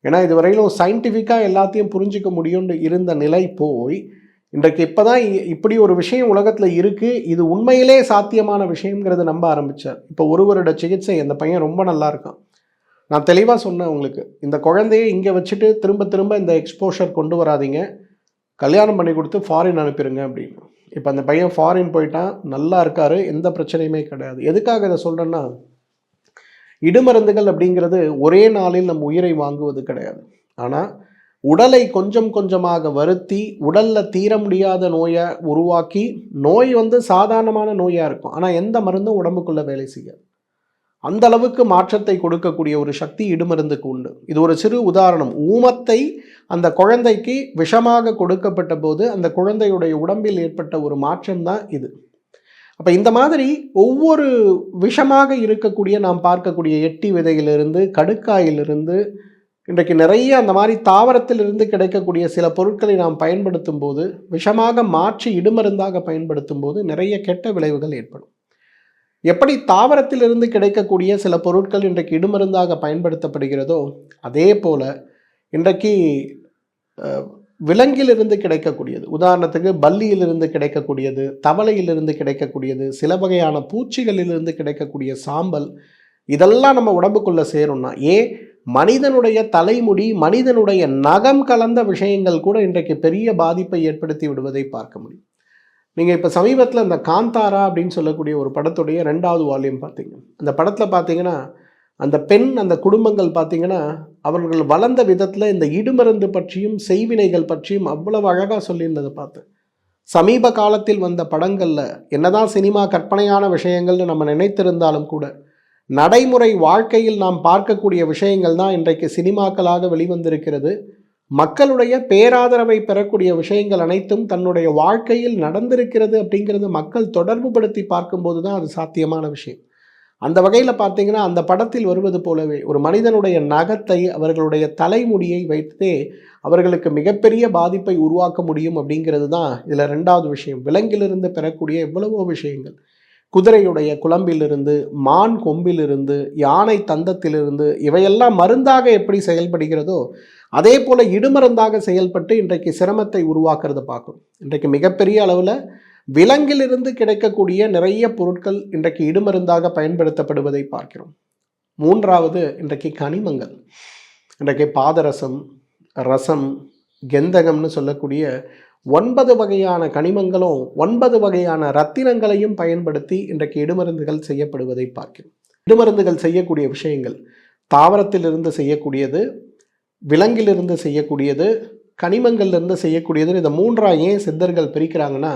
ஏன்னா இதுவரையிலும் சயின்டிஃபிக்காக எல்லாத்தையும் புரிஞ்சிக்க முடியும்னு இருந்த நிலை போய் இன்றைக்கு இப்போ தான் இப்படி ஒரு விஷயம் உலகத்தில் இருக்குது, இது உண்மையிலே சாத்தியமான விஷயங்கிறத நம்ப ஆரம்பித்தார். இப்போ 1 வருட சிகிச்சை, அந்த பையன் ரொம்ப நல்லா இருக்கான். நான் தெளிவாக சொன்னேன் உங்களுக்கு, இந்த குழந்தையை இங்கே வச்சுட்டு திரும்ப திரும்ப இந்த எக்ஸ்போஷர் கொண்டு வராதிங்க, கல்யாணம் பண்ணி கொடுத்து ஃபாரின் அனுப்பிடுங்க அப்படின்னு. இப்போ அந்த பையன் ஃபாரின் போயிட்டான், நல்லா இருக்காரு, எந்த பிரச்சனையுமே கிடையாது. எதுக்காக இதை சொல்கிறேன்னா, இடுமருந்துகள் அப்படிங்கிறது ஒரே நாளில் நம்ம உயிரை வாங்குவது கிடையாது. ஆனால் உடலை கொஞ்சம் கொஞ்சமாக வருத்தி உடலில் தீர முடியாத நோயை உருவாக்கி, நோய் சாதாரணமான நோயாக இருக்கும், ஆனால் எந்த மருந்தும் உடம்புக்குள்ளே வேலை செய்யாது. அந்த அளவுக்கு மாற்றத்தை கொடுக்கக்கூடிய ஒரு சக்தி இடுமருந்துக்கு உண்டு. இது ஒரு சிறு உதாரணம். ஊமத்தை அந்த குழந்தைக்கு விஷமாக கொடுக்கப்பட்ட போது அந்த குழந்தையுடைய உடம்பில் ஏற்பட்ட ஒரு மாற்றம் தான் இது. அப்போ இந்த மாதிரி ஒவ்வொரு விஷமாக இருக்கக்கூடிய நாம் பார்க்கக்கூடிய எட்டி விதையிலிருந்து, கடுக்காயிலிருந்து, இன்றைக்கு நிறைய அந்த மாதிரி தாவரத்திலிருந்து கிடைக்கக்கூடிய சில பொருட்களை நாம் பயன்படுத்தும் போது, விஷமாக மாற்றி இடுமருந்தாக பயன்படுத்தும் போது நிறைய கெட்ட விளைவுகள் ஏற்படும். எப்படி தாவரத்திலிருந்து கிடைக்கக்கூடிய சில பொருட்கள் இன்றைக்கு இடுமருந்தாக பயன்படுத்தப்படுகிறதோ, அதே போல் இன்றைக்கு விலங்கிலிருந்து கிடைக்கக்கூடியது, உதாரணத்துக்கு பல்லியிலிருந்து கிடைக்கக்கூடியது, தவளையிலிருந்து கிடைக்கக்கூடியது, சில வகையான பூச்சிகளிலிருந்து கிடைக்கக்கூடிய சாம்பல், இதெல்லாம் நம்ம உடம்புக்குள்ளே சேரும்னா, மனிதனுடைய தலைமுடி, மனிதனுடைய நகம் கலந்த விஷயங்கள் கூட இன்றைக்கு பெரிய பாதிப்பை ஏற்படுத்தி விடுவதை பார்க்க முடியும். நீங்கள் இப்போ சமீபத்தில் இந்த காந்தாரா அப்படின்னு சொல்லக்கூடிய ஒரு படத்துடைய 2வது வால்யூம் பார்த்தீங்க. அந்த படத்தில் பார்த்தீங்கன்னா அந்த பெண், அந்த குடும்பங்கள் பார்த்தீங்கன்னா அவர்கள் வளர்ந்த விதத்தில் இந்த இடுமருந்து பற்றியும் செய்வினைகள் பற்றியும் அவ்வளவு அழகாக சொல்லியிருந்ததை பார்த்தேன். சமீப காலத்தில் வந்த படங்களில் என்னதான் சினிமா கற்பனையான விஷயங்கள்னு நம்ம நினைத்திருந்தாலும் கூட, நடைமுறை வாழ்க்கையில் நாம் பார்க்கக்கூடிய விஷயங்கள் தான் இன்றைக்கு சினிமாக்களாக வெளிவந்திருக்கிறது. மக்களுடைய பேராதரவை பெறக்கூடிய விஷயங்கள் அனைத்தும் தன்னுடைய வாழ்க்கையில் நடந்திருக்கிறது அப்படிங்கிறது மக்கள் தொடர்பு படுத்தி பார்க்கும்போது தான் அது சாத்தியமான விஷயம். அந்த வகையில் பார்த்தீங்கன்னா அந்த படத்தில் வருவது போலவே ஒரு மனிதனுடைய நகத்தை அவர்களுடைய தலைமுடியை வைத்தே அவர்களுக்கு மிகப்பெரிய பாதிப்பை உருவாக்க முடியும் அப்படிங்கிறது தான் இதில் ரெண்டாவது விஷயம். விலங்கிலிருந்து பெறக்கூடிய எவ்வளவோ விஷயங்கள், குதிரையுடைய குளம்பிலிருந்து, மான் கொம்பிலிருந்து, யானை தந்தத்திலிருந்து, இவையெல்லாம் மருந்தாக எப்படி செயல்படுகிறதோ அதே போல் இடுமருந்தாக செயல்பட்டு இன்றைக்கு சிரமத்தை உருவாக்குறத பார்க்கணும். இன்றைக்கு மிகப்பெரிய அளவில் விலங்கிலிருந்து கிடைக்கக்கூடிய நிறைய பொருட்கள் இன்றைக்கு இடுமருந்தாக பயன்படுத்தப்படுவதை பார்க்கிறோம். மூன்றாவது இன்றைக்கு கனிமங்கள். இன்றைக்கு பாதரசம், ரசம், கெந்தகம்னு சொல்லக்கூடிய 9 வகையான கனிமங்களும் 9 வகையான ரத்தினங்களையும் பயன்படுத்தி இன்றைக்கு இடுமருந்துகள் செய்யப்படுவதை பார்க்கிறோம். இடுமருந்துகள் செய்யக்கூடிய விஷயங்கள் தாவரத்திலிருந்து செய்யக்கூடியது, விலங்கிலிருந்து செய்யக்கூடியது, கனிமங்கள்லேருந்து செய்யக்கூடியது. இந்த மூன்றாக ஏன் சித்தர்கள் பிரிக்கிறாங்கன்னா,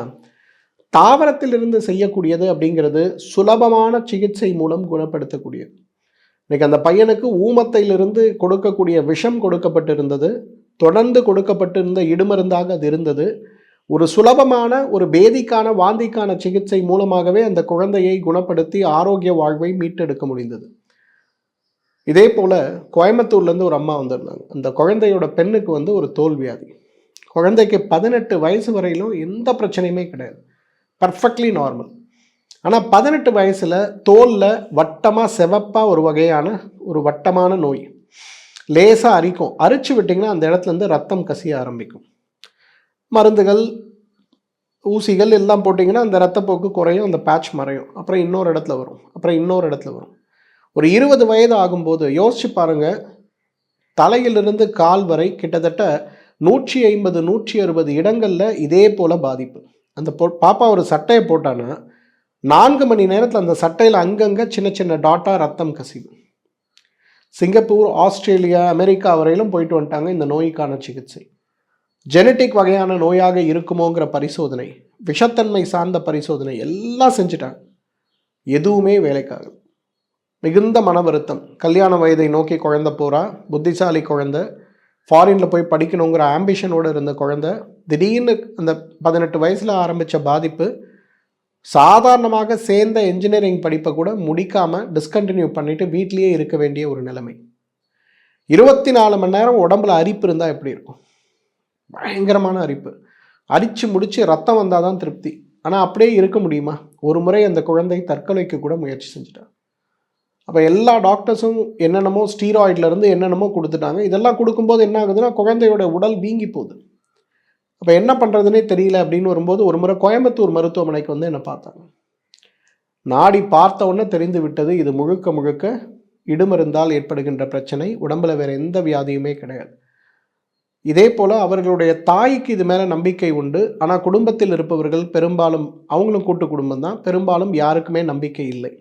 தாவரத்திலிருந்து செய்யக்கூடியது அப்படிங்கிறது சுலபமான சிகிச்சை மூலம் குணப்படுத்தக்கூடியது. இன்றைக்கி அந்த பையனுக்கு ஊமத்தையிலிருந்து கொடுக்கக்கூடிய விஷம் கொடுக்கப்பட்டிருந்தது, தொடர்ந்து கொடுக்கப்பட்டிருந்த இடுமருந்தாக அது இருந்தது. ஒரு சுலபமான ஒரு பேதிக்கான வாந்திக்கான சிகிச்சை மூலமாகவே அந்த குழந்தையை குணப்படுத்தி ஆரோக்கிய வாழ்வை மீட்டெடுக்க முடிந்தது. இதே போல் கோயம்புத்தூர்லேருந்து ஒரு அம்மா வந்திருந்தாங்க. அந்த குழந்தையோட பெண்ணுக்கு ஒரு தோல்வியாதி. குழந்தைக்கு 18 வயசு வரையிலும் எந்த பிரச்சனையுமே கிடையாது, பர்ஃபெக்ட்லி நார்மல். ஆனால் 18 வயசில் தோலில் வட்டமாக செவப்பாக ஒரு வகையான ஒரு வட்டமான நோய், லேசாக அரிக்கும். அரிச்சு விட்டிங்கன்னா அந்த இடத்துலேருந்து ரத்தம் கசிய ஆரம்பிக்கும். மருந்துகள், ஊசிகள் எல்லாம் போட்டிங்கன்னா அந்த ரத்தப்போக்கு குறையும், அந்த பேட்ச் மறையும். அப்புறம் இன்னொரு இடத்துல வரும், அப்புறம் இன்னொரு இடத்துல வரும். ஒரு 20 வயது ஆகும்போது யோசிச்சு பாருங்கள், தலையிலிருந்து கால் வரை கிட்டத்தட்ட 150 160 இடங்களில் இதே போல் பாதிப்பு. அந்த பாப்பா ஒரு சட்டையை போட்டான்னா 4 மணி நேரத்தில் அந்த சட்டையில் அங்கங்கே சின்ன சின்ன டாட்டாக ரத்தம் கசிவு. சிங்கப்பூர், ஆஸ்திரேலியா, அமெரிக்கா வரையிலும் போயிட்டு வந்துட்டாங்க இந்த நோய்க்கான சிகிச்சை. ஜெனட்டிக் வகையான நோயாக இருக்குமோங்கிற பரிசோதனை, விஷத்தன்மை சார்ந்த பரிசோதனை எல்லாம் செஞ்சுட்டாங்க, எதுவுமே வேலைக்காக. மிகுந்த மன வருத்தம். கல்யாண வயதை நோக்கி குழந்தை போகிறா, புத்திசாலி குழந்தை, ஃபாரினில் போய் படிக்கணுங்கிற ஆம்பிஷனோடு இருந்த குழந்தை, திடீர்னு அந்த 18 வயசில் ஆரம்பித்த பாதிப்பு சாதாரணமாக சேர்ந்த என்ஜினியரிங் படிப்பை கூட முடிக்காமல் டிஸ்கண்டினியூ பண்ணிவிட்டு வீட்லேயே இருக்க வேண்டிய ஒரு நிலைமை. 24 மணி நேரம் உடம்புல அரிப்பு இருந்தால் எப்படி இருக்கும்? பயங்கரமான அரிப்பு. அரிச்சு முடித்து ரத்தம் வந்தால் தான் திருப்தி. ஆனால் அப்படியே இருக்க முடியுமா? ஒரு முறை அந்த குழந்தை தற்கொலைக்கு கூட முயற்சி செஞ்சுட்டாங்க. அப்போ எல்லா டாக்டர்ஸும் என்னென்னமோ ஸ்டீராய்ட்லேருந்து என்னென்னமோ கொடுத்துட்டாங்க. இதெல்லாம் கொடுக்கும்போது என்ன ஆகுதுன்னா குழந்தையோட உடல் வீங்கி போகுது. அப்போ என்ன பண்ணுறதுனே தெரியல அப்படின்னு வரும்போது ஒரு முறை கோயம்புத்தூர் மருத்துவமனைக்கு என்னை பார்த்தாங்க. நாடி பார்த்த உடனே தெரிந்து விட்டது, இது முழுக்க முழுக்க இடுமருந்தால் ஏற்படுகின்ற பிரச்சனை, உடம்பில் வேறு எந்த வியாதியுமே கிடையாது. இதே போல் அவர்களுடைய தாய்க்கு இது மேலே நம்பிக்கை உண்டு. ஆனால் குடும்பத்தில் இருப்பவர்கள் பெரும்பாலும், அவங்களும் கூட்டு குடும்பம் தான், பெரும்பாலும் யாருக்குமே நம்பிக்கை இல்லை.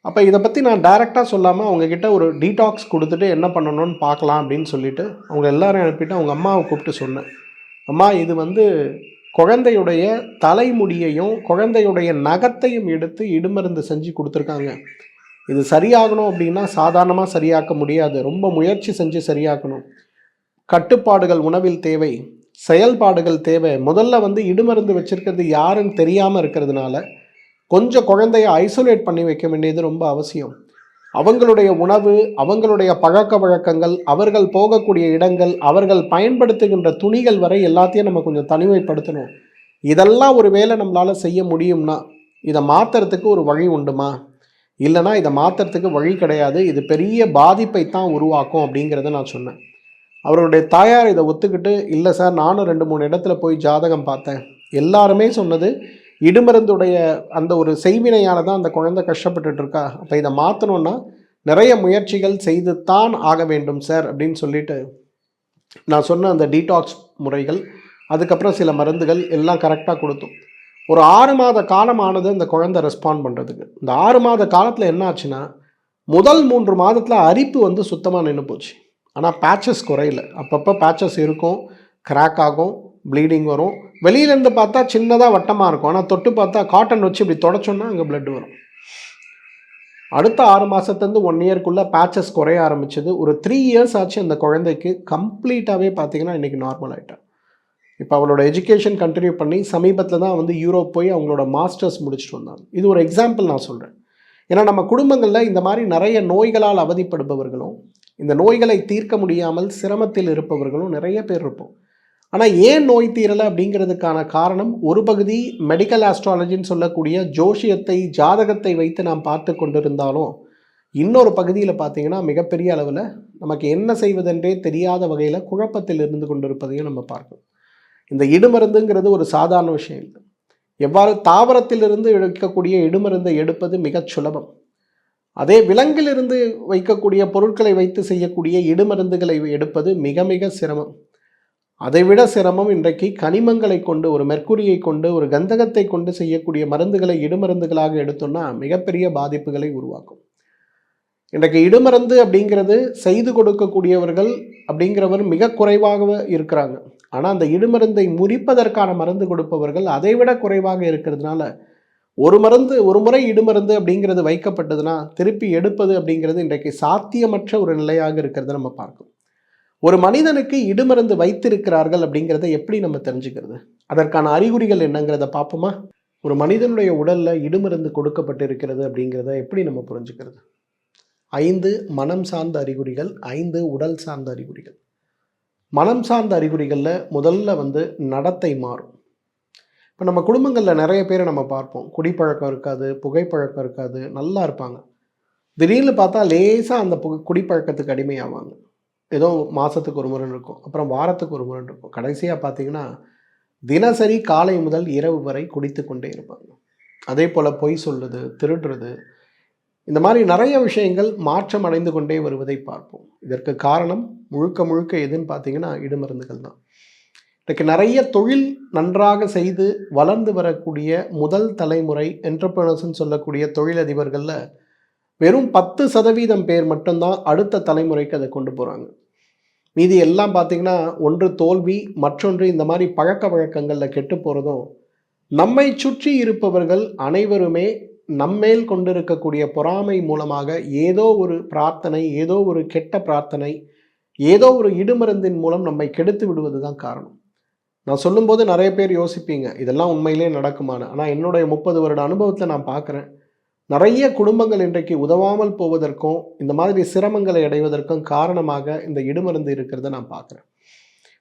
அப்போ இதை பற்றி நான் டைரெக்டாக சொல்லாமல் அவங்கக்கிட்ட ஒரு டீடாக்ஸ் கொடுத்துட்டு என்ன பண்ணணும்னு பார்க்கலாம் அப்படின்னு சொல்லிட்டு அவங்க எல்லாரும் அனுப்பிட்டு அவங்க அம்மாவை கூப்பிட்டு சொன்னேன். அம்மா, இது குழந்தையுடைய தலைமுடியையும் குழந்தையுடைய நகத்தையும் எடுத்து இடுமருந்து செஞ்சு கொடுத்துருக்காங்க. இது சரியாகணும் அப்படின்னா சாதாரணமாக சரியாக்க முடியாது, ரொம்ப முயற்சி செஞ்சு சரியாக்கணும். கட்டுப்பாடுகள் உணவில் தேவை, செயல்பாடுகள் தேவை. முதல்ல இடுமருந்து வச்சுருக்கிறது யாருன்னு தெரியாமல் இருக்கிறதுனால கொஞ்சம் குழந்தைய ஐசோலேட் பண்ணி வைக்க வேண்டியது ரொம்ப அவசியம். அவங்களுடைய உணவு, அவங்களுடைய பழக்க வழக்கங்கள், அவர்கள் போகக்கூடிய இடங்கள், அவர்கள் பயன்படுத்துகின்ற துணிகள் வரை எல்லாத்தையும் நம்ம கொஞ்சம் தனிமைப்படுத்தணும். இதெல்லாம் ஒரு வேளை நம்மளால் செய்ய முடியும்னா இதை மாற்றுறதுக்கு ஒரு வழி உண்டுமா? இல்லைனா இதை மாற்றுறதுக்கு வழி கிடையாது, இது பெரிய பாதிப்பை தான் உருவாக்கும் அப்படிங்கிறத நான் சொன்னேன். அவருடைய தாயார் இதை ஒத்துக்கிட்டு, இல்லை சார், நானும் 2-3 இடத்துல போய் ஜாதகம் பார்த்தேன், எல்லாருமே சொன்னது இடுமருந்துடைய அந்த ஒரு செய்வினையால் தான் அந்த குழந்தை கஷ்டப்பட்டுட்டு இருக்கா. அப்போ இதை மாற்றணுன்னா நிறைய முயற்சிகள் செய்து தான் ஆக வேண்டும் சார் அப்படின்னு சொல்லிட்டு நான் சொன்ன அந்த டீடாக்ஸ் முறைகள், அதுக்கப்புறம் சில மருந்துகள் எல்லாம் கரெக்டாக கொடுத்தோம். ஒரு 6 மாத காலமானது அந்த குழந்தை ரெஸ்பாண்ட் பண்ணுறதுக்கு. இந்த 6 மாத காலத்தில் என்ன ஆச்சுன்னா, முதல் 3 மாதத்தில் அரிப்பு சுத்தமாக நின்று போச்சு. ஆனால் பேச்சஸ் குறையில. அப்பப்போ பேச்சஸ் இருக்கும், கிராக் ஆகும், ப்ளீடிங் வரும். வெளியிலேருந்து பார்த்தா சின்னதாக வட்டமாக இருக்கும், ஆனால் தொட்டு பார்த்தா காட்டன் வச்சு இப்படி தொடச்சோன்னா அங்கே பிளட் வரும். அடுத்த 6 மாதத்துலேருந்து 1 இயர்க்குள்ளே பேச்சஸ் குறைய ஆரம்பிச்சது. ஒரு 3 இயர்ஸ் ஆச்சு அந்த குழந்தைக்கு. கம்ப்ளீட்டாகவே பார்த்தீங்கன்னா இன்றைக்கி நார்மல் ஆகிட்டான். இப்போ அவளோட எஜுகேஷன் கண்டினியூ பண்ணி சமீபத்தில் தான் யூரோப் போய் அவங்களோட மாஸ்டர்ஸ் முடிச்சுட்டு வந்தாங்க. இது ஒரு எக்ஸாம்பிள் நான் சொல்கிறேன். ஏன்னா நம்ம குடும்பங்களில் இந்த மாதிரி நிறைய நோய்களால் அவதிப்படுபவர்களும் இந்த நோய்களை தீர்க்க முடியாமல் சிரமத்தில் இருப்பவர்களும் நிறைய பேர் இருப்போம். ஆனால் ஏன் நோய் தீரலை அப்படிங்கிறதுக்கான காரணம் ஒரு பகுதி மெடிக்கல் ஆஸ்ட்ராலஜின்னு சொல்லக்கூடிய ஜோஷியத்தை ஜாதகத்தை வைத்து நாம் பார்த்து கொண்டிருந்தாலும் இன்னொரு பகுதியில் பார்த்தீங்கன்னா மிகப்பெரிய அளவில் நமக்கு என்ன செய்வதென்றே தெரியாத வகையில் குழப்பத்தில் இருந்து கொண்டிருப்பதையும் நம்ம பார்க்கணும். இந்த இடுமருந்துங்கிறது ஒரு சாதாரண விஷயம் இல்லை. எவ்வாறு தாவரத்திலிருந்து எடுக்கக்கூடிய இடுமருந்தை எடுப்பது மிகச் சுலபம், அதே விலங்கிலிருந்து வைக்கக்கூடிய பொருட்களை வைத்து செய்யக்கூடிய இடுமருந்துகளை எடுப்பது மிக மிக சிரமம். அதைவிட சிரமம் இன்றைக்கு கனிமங்களை கொண்டு, ஒரு மெர்க்குரியை கொண்டு, ஒரு கந்தகத்தை கொண்டு செய்யக்கூடிய மருந்துகளை இடுமருந்துகளாக எடுத்தோம்னா மிகப்பெரிய பாதிப்புகளை உருவாக்கும். இன்றைக்கு இடுமருந்து அப்படிங்கிறது செய்து கொடுக்கக்கூடியவர்கள் அப்படிங்கிறவர் மிக குறைவாக இருக்கிறாங்க. ஆனால் அந்த இடுமருந்தை முறிப்பதற்கான மருந்து கொடுப்பவர்கள் அதைவிட குறைவாக இருக்கிறதுனால ஒரு முறை இடுமருந்து அப்படிங்கிறது வைக்கப்பட்டதுன்னா திருப்பி எடுப்பது அப்படிங்கிறது இன்றைக்கு சாத்தியமற்ற ஒரு நிலையாக இருக்கிறத நம்ம பார்க்கணும். ஒரு மனிதனுக்கு இடுமருந்து வைத்திருக்கிறார்கள் அப்படிங்கிறத எப்படி நம்ம தெரிஞ்சுக்கிறது, அதற்கான அறிகுறிகள் என்னங்கிறத பார்ப்போமா? ஒரு மனிதனுடைய உடலில் இடுமருந்து கொடுக்கப்பட்டு இருக்கிறது அப்படிங்கிறத எப்படி நம்ம புரிஞ்சுக்கிறது? 5 மனம் சார்ந்த அறிகுறிகள், 5 உடல் சார்ந்த அறிகுறிகள். மனம் சார்ந்த அறிகுறிகளில் முதல்ல நடத்தை மாறும். இப்போ நம்ம குடும்பங்களில் நிறைய பேரை நம்ம பார்ப்போம், குடிப்பழக்கம் இருக்காது, புகைப்பழக்கம் இருக்காது, நல்லா இருப்பாங்க. திடீர்னு பார்த்தா லேசாக அந்த குடிப்பழக்கத்துக்கு அடிமையாவாங்க. ஏதோ மாதத்துக்கு ஒரு முறை இருக்கும், அப்புறம் வாரத்துக்கு ஒரு முறை இருக்கும், கடைசியாக பார்த்தீங்கன்னா தினசரி காலை முதல் இரவு வரை குடித்து கொண்டே இருப்பாங்க. அதே போல் பொய் சொல்லுது, திருடுறது, இந்த மாதிரி நிறைய விஷயங்கள் மாற்றம் அடைந்து கொண்டே வருவதை பார்ப்போம். இதற்கு காரணம் முழுக்க எதுன்னு பார்த்தீங்கன்னா இடுமருந்துகள் தான். இன்றைக்கு நிறைய தொழில் நன்றாக செய்து வளர்ந்து வரக்கூடிய முதல் தலைமுறை என்டர்பிரனர்ஸ்ன்னு சொல்லக்கூடிய தொழிலதிபர்களில் வெறும் 10% பேர் மட்டும்தான் அடுத்த தலைமுறைக்கு அதை கொண்டு போகிறாங்க. மீதி எல்லாம் பார்த்திங்கன்னா ஒன்று தோல்வி, மற்றொன்று இந்த மாதிரி பழக்க வழக்கங்களில் கெட்டு போகிறதும். நம்மை சுற்றி இருப்பவர்கள் அனைவருமே நம்மேல் கொண்டிருக்கக்கூடிய பொறாமை மூலமாக ஏதோ ஒரு பிரார்த்தனை, ஏதோ ஒரு கெட்ட பிரார்த்தனை, ஏதோ ஒரு இடுமருந்தின் மூலம் நம்மை கெடுத்து விடுவது தான் காரணம். நான் சொல்லும்போது நிறைய பேர் யோசிப்பீங்க இதெல்லாம் உண்மையிலே நடக்குமான்னு. ஆனால் என்னுடைய 30 வருட அனுபவத்தில் நான் பார்க்குறேன், நிறைய குடும்பங்கள் இன்றைக்கு உதவாமல் போவதற்கும் இந்த மாதிரி சிரமங்களை அடைவதற்கும் காரணமாக இந்த இடுமருந்து இருக்கிறத நான் பார்க்குறேன்.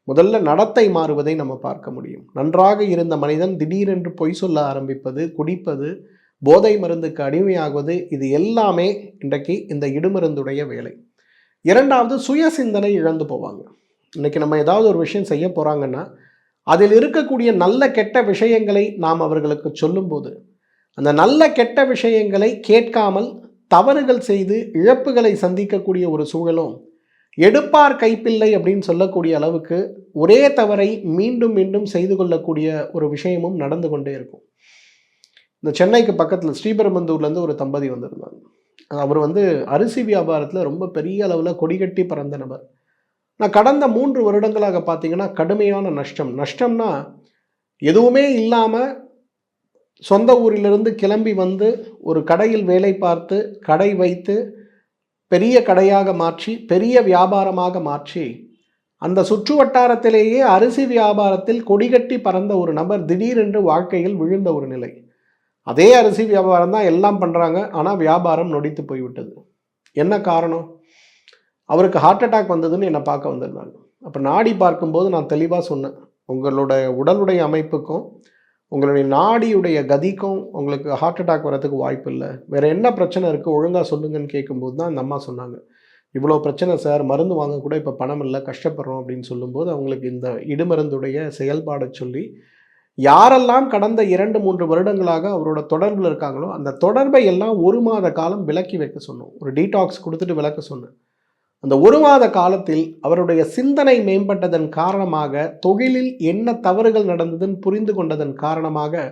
முதல்ல நடத்தை மாறுவதை நம்ம பார்க்க முடியும். நன்றாக இருந்த மனிதன் திடீரென்று பொய் சொல்ல ஆரம்பிப்பது, குடிப்பது, போதை மருந்துக்கு அடிமையாகுவது, இது எல்லாமே இன்றைக்கு இந்த இடுமருந்துடைய வேலை. இரண்டாவது, சுய சிந்தனை இழந்து போவாங்க. இன்றைக்கி நம்ம ஏதாவது ஒரு விஷயம் செய்ய போகிறாங்கன்னா அதில் இருக்கக்கூடிய நல்ல கெட்ட விஷயங்களை நாம் அவர்களுக்கு சொல்லும்போது அந்த நல்ல கெட்ட விஷயங்களை கேட்காமல் தவறுகள் செய்து இழப்புகளை சந்திக்கக்கூடிய ஒரு சூழலும், எடுப்பார் கைப்பிள்ளை அப்படின்னு சொல்லக்கூடிய அளவுக்கு ஒரே தவறை மீண்டும் மீண்டும் செய்து கொள்ளக்கூடிய ஒரு விஷயமும் நடந்து கொண்டே இருக்கும். இந்த சென்னைக்கு பக்கத்தில் ஸ்ரீபெரும்புதூர்லேருந்து ஒரு தம்பதி வந்திருந்தாங்க. அவர் அரிசி வியாபாரத்தில் ரொம்ப பெரிய அளவில் கொடிகட்டி பறந்த நபர். நான் கடந்த 3 வருடங்களாக பார்த்தீங்கன்னா கடுமையான நஷ்டம்னா எதுவுமே இல்லாமல் சொந்த ஊரிலிருந்து கிளம்பி வந்து ஒரு கடையில் வேலை பார்த்து கடை வைத்து பெரிய கடையாக மாற்றி பெரிய வியாபாரமாக மாற்றி அந்த சுற்று வட்டாரத்திலேயே அரிசி வியாபாரத்தில் கொடிகட்டி பறந்த ஒரு நபர் திடீரென்று வாழ்க்கையில் விழுந்த ஒரு நிலை. அதே அரிசி வியாபாரம் தான் எல்லாம் பண்ணுறாங்க, ஆனால் வியாபாரம் நொடித்து போய்விட்டது. என்ன காரணம்? அவருக்கு ஹார்ட் அட்டாக் வந்ததுன்னு என்னை பார்க்க வந்திருந்தாங்க. அப்போ நாடி பார்க்கும்போது நான் தெளிவாக சொன்னேன், உங்களுடைய உடலுடைய அமைப்புக்கும் உங்களுடைய நாடியுடைய கதிக்கும் உங்களுக்கு ஹார்ட் அட்டாக் வரதுக்கு வாய்ப்பு இல்லை, வேறு என்ன பிரச்சனை இருக்குது ஒழுங்காக சொல்லுங்கன்னு கேட்கும்போது தான் அந்த அம்மா சொன்னாங்க, இவ்வளோ பிரச்சனை சார், மருந்து வாங்க கூட இப்போ பணம் இல்லை, கஷ்டப்படுறோம் அப்படின்னு சொல்லும்போது அவங்களுக்கு இந்த இடுமருந்துடைய செயல்பாடை சொல்லி யாரெல்லாம் கடந்த 2-3 வருடங்களாக அவரோட தொடர்பில் இருக்காங்களோ அந்த தொடர்பை எல்லாம் 1 மாத காலம் விலக்கி வைக்க சொன்னோம். ஒரு டீடாக்ஸ் கொடுத்துட்டு விலக்க சொன்னேன். அந்த 1 மாத காலத்தில் அவருடைய சிந்தனை மேம்பட்டதன் காரணமாக, தொழிலில் என்ன தவறுகள் நடந்ததுன்னு புரிந்து கொண்டதன் காரணமாக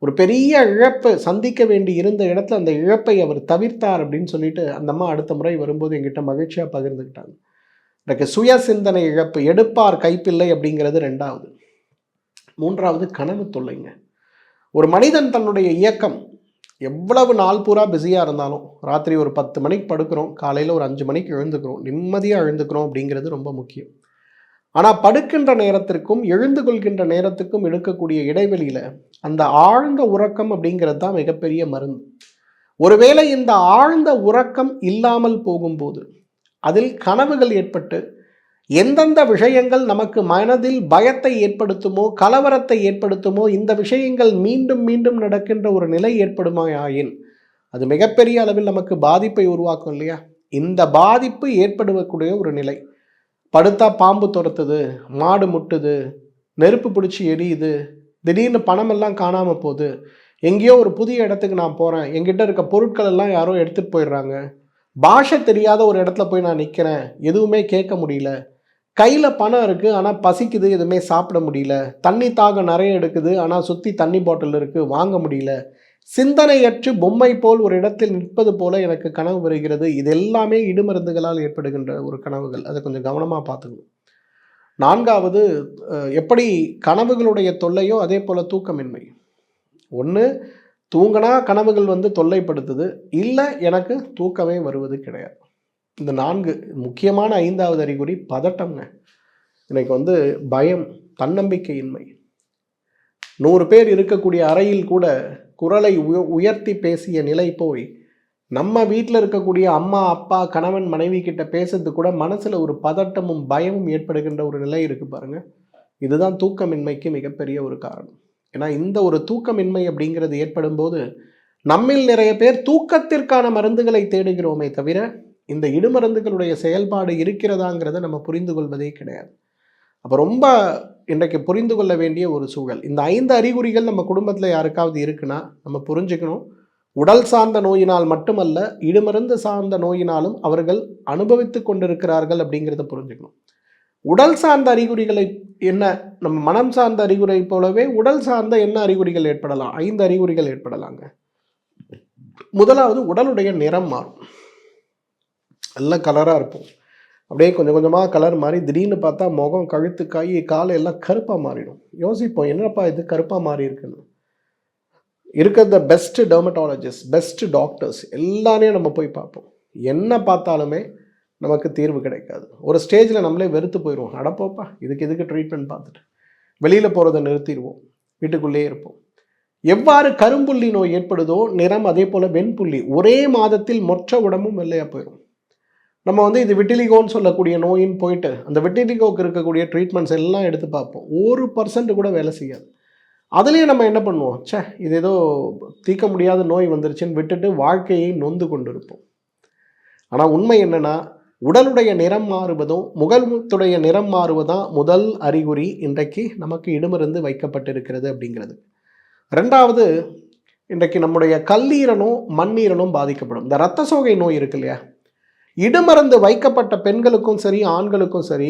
ஒரு பெரிய இழப்பு சந்திக்க வேண்டி இருந்த இடத்துல அந்த இழப்பை அவர் தவிர்த்தார் அப்படின்னு சொல்லிட்டு அந்த அம்மா அடுத்த முறை வரும்போது என்கிட்ட மகிழ்ச்சியாக பகிர்ந்துக்கிட்டாங்க. எனக்கு சுய சிந்தனை இழப்பு, எடுப்பார் கைப்பிள்ளை அப்படிங்கிறது 2வது. 3வது கனவு தொல்லைங்க. ஒரு மனிதன் தன்னுடைய இயக்கம் எவ்வளவு நாள் பூரா பிஸியாக இருந்தாலும் ராத்திரி ஒரு 10 மணிக்கு படுக்கிறோம், காலையில் ஒரு 5 மணிக்கு எழுந்துக்கிறோம், நிம்மதியாக எழுந்துக்கிறோம் அப்படிங்கிறது ரொம்ப முக்கியம். ஆனால் படுக்கின்ற நேரத்திற்கும் எழுந்து கொள்கின்ற நேரத்துக்கும் எடுக்கக்கூடிய இடைவெளியில் அந்த ஆழ்ந்த உறக்கம் அப்படிங்கிறது தான் மிகப்பெரிய மருந்து. ஒருவேளை இந்த ஆழ்ந்த உறக்கம் இல்லாமல் போகும்போது அதில் கனவுகள் ஏற்பட்டு எந்தெந்த விஷயங்கள் நமக்கு மனதில் பயத்தை ஏற்படுத்துமோ, கலவரத்தை ஏற்படுத்துமோ, இந்த விஷயங்கள் மீண்டும் மீண்டும் நடக்கின்ற ஒரு நிலை ஏற்படுமாயின் அது மிகப்பெரிய அளவில் நமக்கு பாதிப்பை உருவாக்கும் இல்லையா? இந்த பாதிப்பு ஏற்படக்கூடிய ஒரு நிலை, படுத்தா பாம்பு துரத்துது, மாடு முட்டுது, நெருப்பு பிடிச்சி எரியுது, திடீர்னு பணமெல்லாம் காணாமல் போகுது, எங்கேயோ ஒரு புதிய இடத்துக்கு நான் போகிறேன், என்கிட்ட இருக்க பொருட்கள் எல்லாம் யாரோ எடுத்துகிட்டு போயிடுறாங்க, பாஷை தெரியாத ஒரு இடத்துல போய் நான் நிற்கிறேன், எதுவுமே கேட்க முடியல, கையில் பணம் இருக்குது ஆனால் பசிக்குது, எதுவுமே சாப்பிட முடியல, தண்ணி தாகம் நிறைய எடுக்குது ஆனால் சுற்றி தண்ணி பாட்டில் இருக்குது, வாங்க முடியல, சிந்தனையற்று பொம்மை போல் ஒரு இடத்தில் நிற்பது போல எனக்கு கனவு வருகிறது. இது எல்லாமே இடுமருந்துகளால் ஏற்படுகின்ற ஒரு கனவுகள். அதை கொஞ்சம் கவனமாக பார்த்துக்கணும். 4வது, எப்படி கனவுகளுடைய தொல்லையோ அதே போல் தூக்கமின்மை. ஒன்று, தூங்கினா கனவுகள் தொல்லைப்படுத்துது, இல்லை எனக்கு தூக்கமே வருவது கிடையாது. இந்த 4 முக்கியமான 5வது அறிகுறி பதட்டம்ங்க. எனக்கு பயம், தன்னம்பிக்கையின்மை. 100 பேர் இருக்கக்கூடிய அறையில் கூட குரலை உயர்த்தி பேசிய நிலை போய் நம்ம வீட்டில் இருக்கக்கூடிய அம்மா, அப்பா, கணவன், மனைவி கிட்ட பேசுறது கூட மனசில் ஒரு பதட்டமும் பயமும் ஏற்படுகின்ற ஒரு நிலை இருக்குது பாருங்க. இதுதான் தூக்கமின்மைக்கு மிகப்பெரிய ஒரு காரணம். ஏன்னா இந்த ஒரு தூக்கமின்மை அப்படிங்கிறது ஏற்படும் போது நம்மில் நிறைய பேர் தூக்கத்திற்கான மருந்துகளை தேடுகிறோமே தவிர இந்த இடுமருந்துகளுடைய செயல்பாடு இருக்கிறதாங்கிறத நம்ம புரிந்து கொள்வதே கிடையாது. அப்போ ரொம்ப இன்றைக்கு புரிந்து கொள்ள வேண்டிய ஒரு சூழல். இந்த 5 அறிகுறிகள் நம்ம குடும்பத்தில் யாருக்காவது இருக்குன்னா நம்ம புரிஞ்சுக்கணும், உடல் சார்ந்த நோயினால் மட்டுமல்ல, இடுமருந்து சார்ந்த நோயினாலும் அவர்கள் அனுபவித்து கொண்டிருக்கிறார்கள் அப்படிங்கிறத புரிஞ்சுக்கணும். உடல் சார்ந்த அறிகுறிகளை என்ன, நம்ம மனம் சார்ந்த அறிகுறி போலவே உடல் சார்ந்த என்ன அறிகுறிகள் ஏற்படலாம்? 5 அறிகுறிகள் ஏற்படலாங்க. முதலாவது, உடலுடைய நிறம் மாறும். நல்ல கலராக இருப்போம், அப்படியே கொஞ்சம் கொஞ்சமாக கலர் மாறி திடீர்னு பார்த்தா முகம், கழுத்து, கை, கால் எல்லாம் கருப்பாக மாறிடும். யோசிப்போம், என்னப்பா இது கருப்பாக மாறி இருக்குன்னு. இருக்கிற பெஸ்ட் டெர்மட்டாலஜிஸ்ட், பெஸ்ட் டாக்டர்ஸ் எல்லாரையும் நம்ம போய் பார்ப்போம். என்ன பார்த்தாலுமே நமக்கு தீர்வு கிடைக்காது. ஒரு ஸ்டேஜில் நம்மளே வெறுத்து போயிடுவோம். அடப்போப்பா, இதுக்கு ட்ரீட்மெண்ட் பார்த்துட்டு வெளியில் போகிறத நிறுத்திடுவோம், வீட்டுக்குள்ளேயே இருப்போம். எவ்வாறு கரும்புள்ளி நோய் ஏற்படுதோ நிறம் அதே போல் வெண்புள்ளி, ஒரே மாதத்தில் மொற்ற உடம்பும் வெள்ளையாக போயிடும். நம்ம இது விட்டிலிகோன்னு சொல்லக்கூடிய நோயின்னு போயிட்டு அந்த விட்டிலிகோக்கு இருக்கக்கூடிய ட்ரீட்மெண்ட்ஸ் எல்லாம் எடுத்து பார்ப்போம், 1% கூட வேலை செய்யாது. அதுலேயும் நம்ம என்ன பண்ணுவோம், இது ஏதோ தீர்க்க முடியாத நோய் வந்துருச்சுன்னு விட்டுட்டு வாழ்க்கையை நொந்து கொண்டு இருப்போம். ஆனால் உண்மை என்னென்னா, உடலுடைய நிறம் மாறுவதும் முகத்துடைய நிறம் மாறுவதுதான் முதல் அறிகுறி இன்றைக்கு நமக்கு இடுமருந்து வைக்கப்பட்டிருக்கிறது அப்படிங்கிறது. 2வது, இன்றைக்கு நம்முடைய கல்லீரலும் மண்ணீரலும் பாதிக்கப்படும். இந்த இரத்த சோகை நோய் இருக்கு இல்லையா, இடுமருந்து வைக்கப்பட்ட பெண்களுக்கும் சரி ஆண்களுக்கும் சரி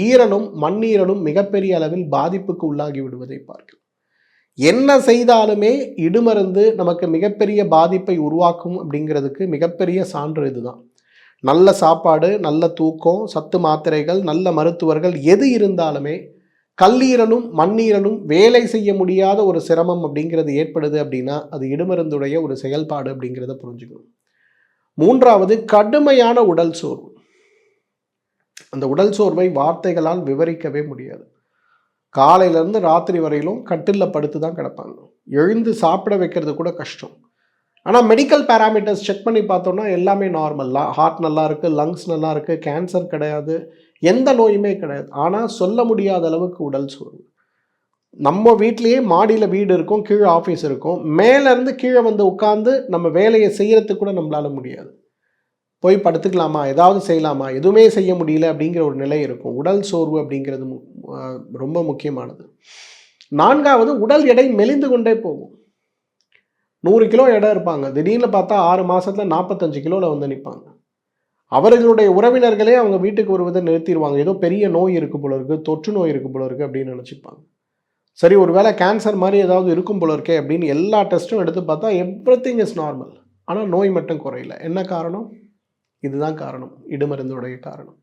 ஈரலும் மண்ணீரலும் மிகப்பெரிய அளவில் பாதிப்புக்கு உள்ளாகி விடுவதை பார்க்கிறோம். என்ன செய்தாலுமே இடுமருந்து நமக்கு மிகப்பெரிய பாதிப்பை உருவாக்கும் அப்படிங்கிறதுக்கு மிகப்பெரிய சான்று இதுதான். நல்ல சாப்பாடு, நல்ல தூக்கம், சத்து மாத்திரைகள், நல்ல மருத்துவர்கள் எது இருந்தாலுமே கல்லீரலும் மண்ணீரலும் வேலை செய்ய முடியாத ஒரு சிரமம் அப்படிங்கிறது ஏற்படுது அப்படின்னா அது இடுமருந்துடைய ஒரு செயல்பாடு அப்படிங்கிறத புரிஞ்சுக்கணும். 3வது, கடுமையான உடல் சோர்வு. அந்த உடல் சோர்வை வார்த்தைகளால் விவரிக்கவே முடியாது. காலையிலேருந்து ராத்திரி வரையிலும் கட்டிலில் படுத்து தான் கிடப்பாங்க, எழுந்து சாப்பிட வைக்கிறது கூட கஷ்டம். ஆனால் மெடிக்கல் பேராமீட்டர்ஸ் செக் பண்ணி பார்த்தோம்னா எல்லாமே நார்மல். ஹார்ட் நல்லா இருக்குது, லங்ஸ் நல்லா இருக்குது, கேன்சர் கிடையாது, எந்த நோயுமே கிடையாது. ஆனால் சொல்ல முடியாத அளவுக்கு உடல் சோர்வு. நம்ம வீட்லேயே மாடியில் வீடு இருக்கும், கீழே ஆஃபீஸ் இருக்கும், மேலேருந்து கீழே உட்காந்து நம்ம வேலையை செய்கிறதுக்கு கூட நம்மளால் முடியாது. போய் படுத்துக்கலாமா, ஏதாவது செய்யலாமா, எதுவுமே செய்ய முடியல அப்படிங்கிற ஒரு நிலை இருக்கும். உடல் சோர்வு அப்படிங்கிறது ரொம்ப முக்கியமானது. 4வது, உடல் எடை மெலிந்து கொண்டே போகும். 100 கிலோ எடை இருப்பாங்க, திடீர்னு பார்த்தா 6 மாதத்தில் 45 கிலோவில் நிற்பாங்க. அவர்களுடைய உறவினர்களே அவங்க வீட்டுக்கு வருவதை நிறுத்திடுவாங்க. ஏதோ பெரிய நோய் இருக்கு போல இருக்குது, தொற்று நோய் இருக்கு போல இருக்குது அப்படின்னு நினச்சிப்பாங்க. சரி, ஒரு வேளை கேன்சர் மாதிரி ஏதாவது இருக்கும் போல இருக்கே அப்படின்னு எல்லா டெஸ்ட்டும் எடுத்து பார்த்தா எவ்ரிதிங் இஸ் நார்மல். ஆனால் நோய் மட்டும் குறையல. என்ன காரணம்? இதுதான் காரணம், இடுமருந்துடைய காரணம்.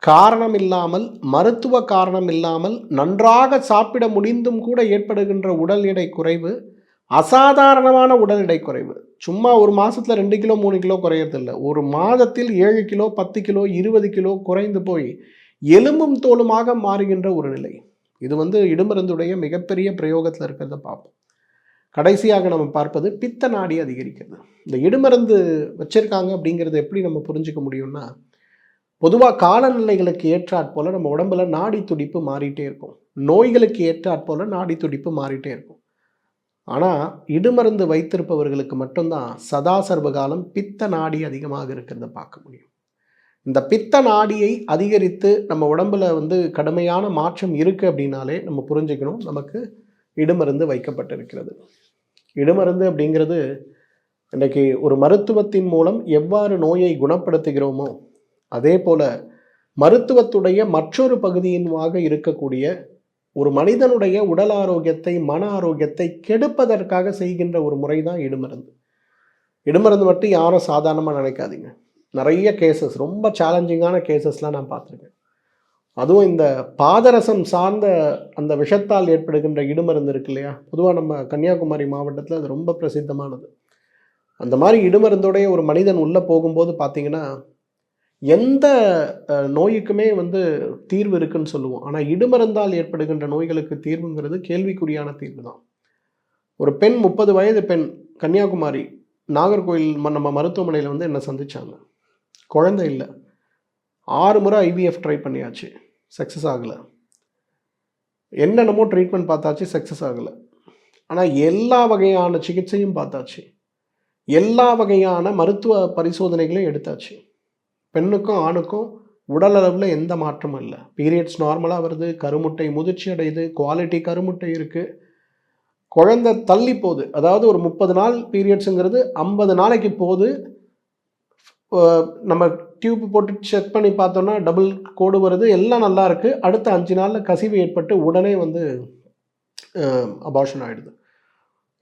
காரணம் இல்லாமல், மருத்துவ காரணம் இல்லாமல் நன்றாக சாப்பிட முடிந்தும் கூட ஏற்படுகின்ற உடல் எடை குறைவு அசாதாரணமான உடல் எடை குறைவு. சும்மா ஒரு மாதத்தில் 2 கிலோ 3 கிலோ குறையறதில்லை, ஒரு மாதத்தில் 7 கிலோ 10 கிலோ 20 கிலோ குறைந்து போய் எலும்பும் தோலுமாக மாறுகின்ற ஒரு நிலை. இது இடுமருந்துடைய மிகப்பெரிய பிரயோகத்தில் இருக்கிறத பார்ப்போம். கடைசியாக நம்ம பார்ப்பது பித்த நாடி அதிகரிக்கிறது. இந்த இடுமருந்து வச்சிருக்காங்க அப்படிங்கிறது எப்படி நம்ம புரிஞ்சுக்க முடியும்னா, பொதுவாக காலநிலைகளுக்கு ஏற்றாற்போல் நம்ம உடம்புல நாடி துடிப்பு மாறிட்டே இருக்கும். நோய்களுக்கு ஏற்றாற்போல் நாடி துடிப்பு மாறிட்டே இருக்கும். ஆனால் இடுமருந்து வைத்திருப்பவர்களுக்கு மட்டும்தான் சதா சர்வகாலம் பித்த நாடி அதிகமாக இருக்கிறத பார்க்க முடியும். இந்த பித்த நாடியை அதிகரித்து நம்ம உடம்புல கடுமையான மாற்றம் இருக்குது அப்படின்னாலே நம்ம புரிஞ்சுக்கணும், நமக்கு இடுமருந்து வைக்கப்பட்டிருக்கிறது. இடுமருந்து அப்படிங்கிறது இன்றைக்கி ஒரு மருத்துவத்தின் மூலம் எவ்வாறு நோயை குணப்படுத்துகிறோமோ அதே போல் மருத்துவத்துடைய மற்றொரு பகுதியினாக இருக்கக்கூடிய ஒரு மனிதனுடைய உடல் ஆரோக்கியத்தை, மன ஆரோக்கியத்தை கெடுப்பதற்காக செய்கின்ற ஒரு முறை தான் இடுமருந்து. இடுமருந்து மட்டும் யாரும் சாதாரணமாக நினைக்காதீங்க. நிறைய கேசஸ், ரொம்ப சேலஞ்சிங்கான கேசஸ்லாம் நான் பார்த்துருக்கேன். அதுவும் இந்த பாதரசம் சார்ந்த அந்த விஷத்தால் ஏற்படுகின்ற இடுமருந்து இருக்கு இல்லையா, பொதுவாக நம்ம கன்னியாகுமரி மாவட்டத்தில் அது ரொம்ப பிரசித்தமானது. அந்த மாதிரி இடுமருந்தோடைய ஒரு மனிதன் உள்ளே போகும்போது பார்த்தீங்கன்னா எந்த நோய்க்குமே தீர்வு இருக்குன்னு சொல்லுவோம். ஆனால் இடுமருந்தால் ஏற்படுகின்ற நோய்களுக்கு தீர்வுங்கிறது கேள்விக்குறியான தீர்வு தான். ஒரு பெண், 30 வயது பெண், கன்னியாகுமரி நாகர்கோயில் நம்ம மருத்துவமனையில் என்னை சந்தித்தாங்க. குழந்தை இல்லை, 6 முறை IVF ட்ரை பண்ணியாச்சு, சக்ஸஸ் ஆகலை. என்னென்னமோ ட்ரீட்மெண்ட் பார்த்தாச்சு, சக்ஸஸ் ஆகலை. ஆனால் எல்லா வகையான சிகிச்சையும் பார்த்தாச்சு, எல்லா வகையான மருத்துவ பரிசோதனைகளையும் எடுத்தாச்சு. பெண்ணுக்கும் ஆணுக்கும் உடல் அளவில் எந்த மாற்றமும் இல்லை. பீரியட்ஸ் நார்மலாக வருது, கருமுட்டை முதிர்ச்சி அடையுது, குவாலிட்டி கருமுட்டை இருக்குது, குழந்தை தள்ளி போகுது. அதாவது ஒரு 30 நாள் பீரியட்ஸுங்கிறது 50 நாளைக்கு போகுது. நம்ம டியூப் போட்டு செக் பண்ணி பார்த்தோன்னா டபுள் கோடு வருது, எல்லாம் நல்லா இருக்குது. அடுத்த 5 நாளில் கசிவு ஏற்பட்டு உடனே அபார்ஷன் ஆகிடுது.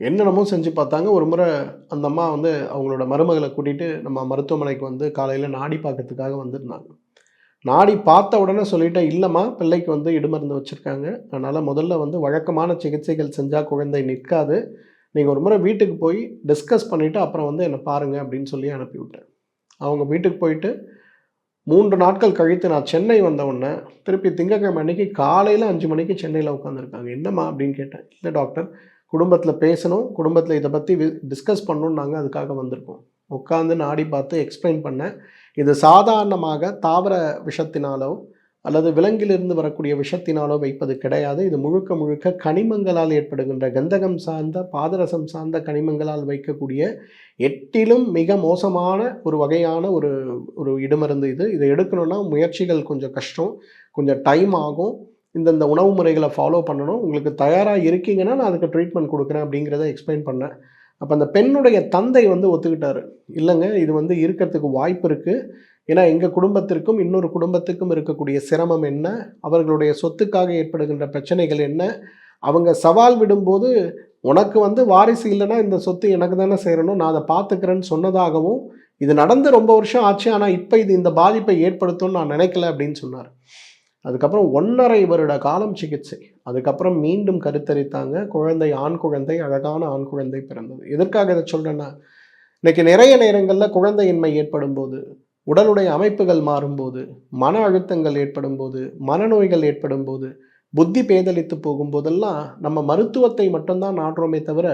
என்னென்னமோ செஞ்சு பார்த்தாங்க. ஒரு முறை அந்த அம்மா அவங்களோட மருமகளை கூட்டிகிட்டு நம்ம மருத்துவமனைக்கு காலையில் நாடி பார்க்கறதுக்காக வந்திருந்தாங்க. நாடி பார்த்த உடனே சொல்லிட்டேன், இல்லைம்மா பிள்ளைக்கு இடுமருந்து வச்சுருக்காங்க, அதனால் முதல்ல வழக்கமான சிகிச்சைகள் செஞ்சால் குழந்தை நிற்காது, நீங்கள் ஒரு முறை வீட்டுக்கு போய் டிஸ்கஸ் பண்ணிவிட்டு அப்புறம் என்னை பாருங்கள் அப்படின்னு சொல்லி அனுப்பிவிட்டேன். அவங்க வீட்டுக்கு போயிட்டு 3 நாட்கள் கழித்து நான் சென்னை வந்த உடனே திருப்பி திங்கட்கிழமை அன்றைக்கி காலையில் 5 மணிக்கு சென்னையில் உட்காந்துருக்காங்க. என்னம்மா அப்படின்னு கேட்டேன். இல்லை டாக்டர், குடும்பத்தில் பேசணும், குடும்பத்தில் இதை பற்றி டிஸ்கஸ் பண்ணணும்னு நாங்கள் அதுக்காக வந்திருக்கோம். உட்காந்து நாடி பார்த்து எக்ஸ்பிளைன் பண்ணேன். இது சாதாரணமாக தாவர விஷத்தினாலோ அல்லது விலங்கிலிருந்து வரக்கூடிய விஷத்தினாலோ வைப்பது கிடையாது. இது முழுக்க முழுக்க கனிமங்களால் ஏற்படுகின்ற கந்தகம் சார்ந்த, பாதரசம் சார்ந்த கனிமங்களால் வைக்கக்கூடிய 8லும் மிக மோசமான ஒரு வகையான ஒரு இடுமருந்து இது. இதை எடுக்கணும்னா முயற்சிகள் கொஞ்சம் கஷ்டம், கொஞ்சம் டைம் ஆகும். இந்தந்த உணவு முறைகளை ஃபாலோ பண்ணணும். உங்களுக்கு தயாராக இருக்கீங்கன்னா நான் அதுக்கு ட்ரீட்மெண்ட் கொடுக்குறேன் அப்படிங்கிறத எக்ஸ்பிளைன் பண்ணேன். அப்போ அந்த பெண்ணுடைய தந்தை ஒத்துக்கிட்டாரு. இல்லைங்க, இது இருக்கிறதுக்கு வாய்ப்பு இருக்குது. ஏன்னா எங்கள் குடும்பத்திற்கும் இன்னொரு குடும்பத்துக்கும் இருக்கக்கூடிய சிரமம் என்ன, அவர்களுடைய சொத்துக்காக ஏற்படுகின்ற பிரச்சனைகள் என்ன, அவங்க சவால் விடும்போது உனக்கு வாரிசு இல்லைன்னா இந்த சொத்து எனக்கு தானே சேரணும், நான் அதை பார்த்துக்கிறேன்னு சொன்னதாகவும், இது நடந்து ரொம்ப வருஷம் ஆச்சு, ஆனால் இப்போ இது இந்த பாதிப்பை ஏற்படுத்தும்னு நான் நினைக்கல அப்படின்னு சொன்னார். அதுக்கப்புறம் 1.5 வருட காலம் சிகிச்சை. அதுக்கப்புறம் மீண்டும் கருத்தரித்தாங்க. குழந்தை, ஆண் குழந்தை, அழகான ஆண் குழந்தை பிறந்தது. எதற்காக இதை சொல்கிறேன்னா, இன்றைக்கி நிறைய நேரங்களில் குழந்தையின்மை ஏற்படும் போது, உடலுடைய அமைப்புகள் மாறும்போது, மன அழுத்தங்கள் ஏற்படும் போது, மனநோய்கள் ஏற்படும் போது, புத்தி பேதலித்து போகும்போதெல்லாம் நம்ம மருத்துவத்தை மட்டும்தான் நாடுறோமே தவிர,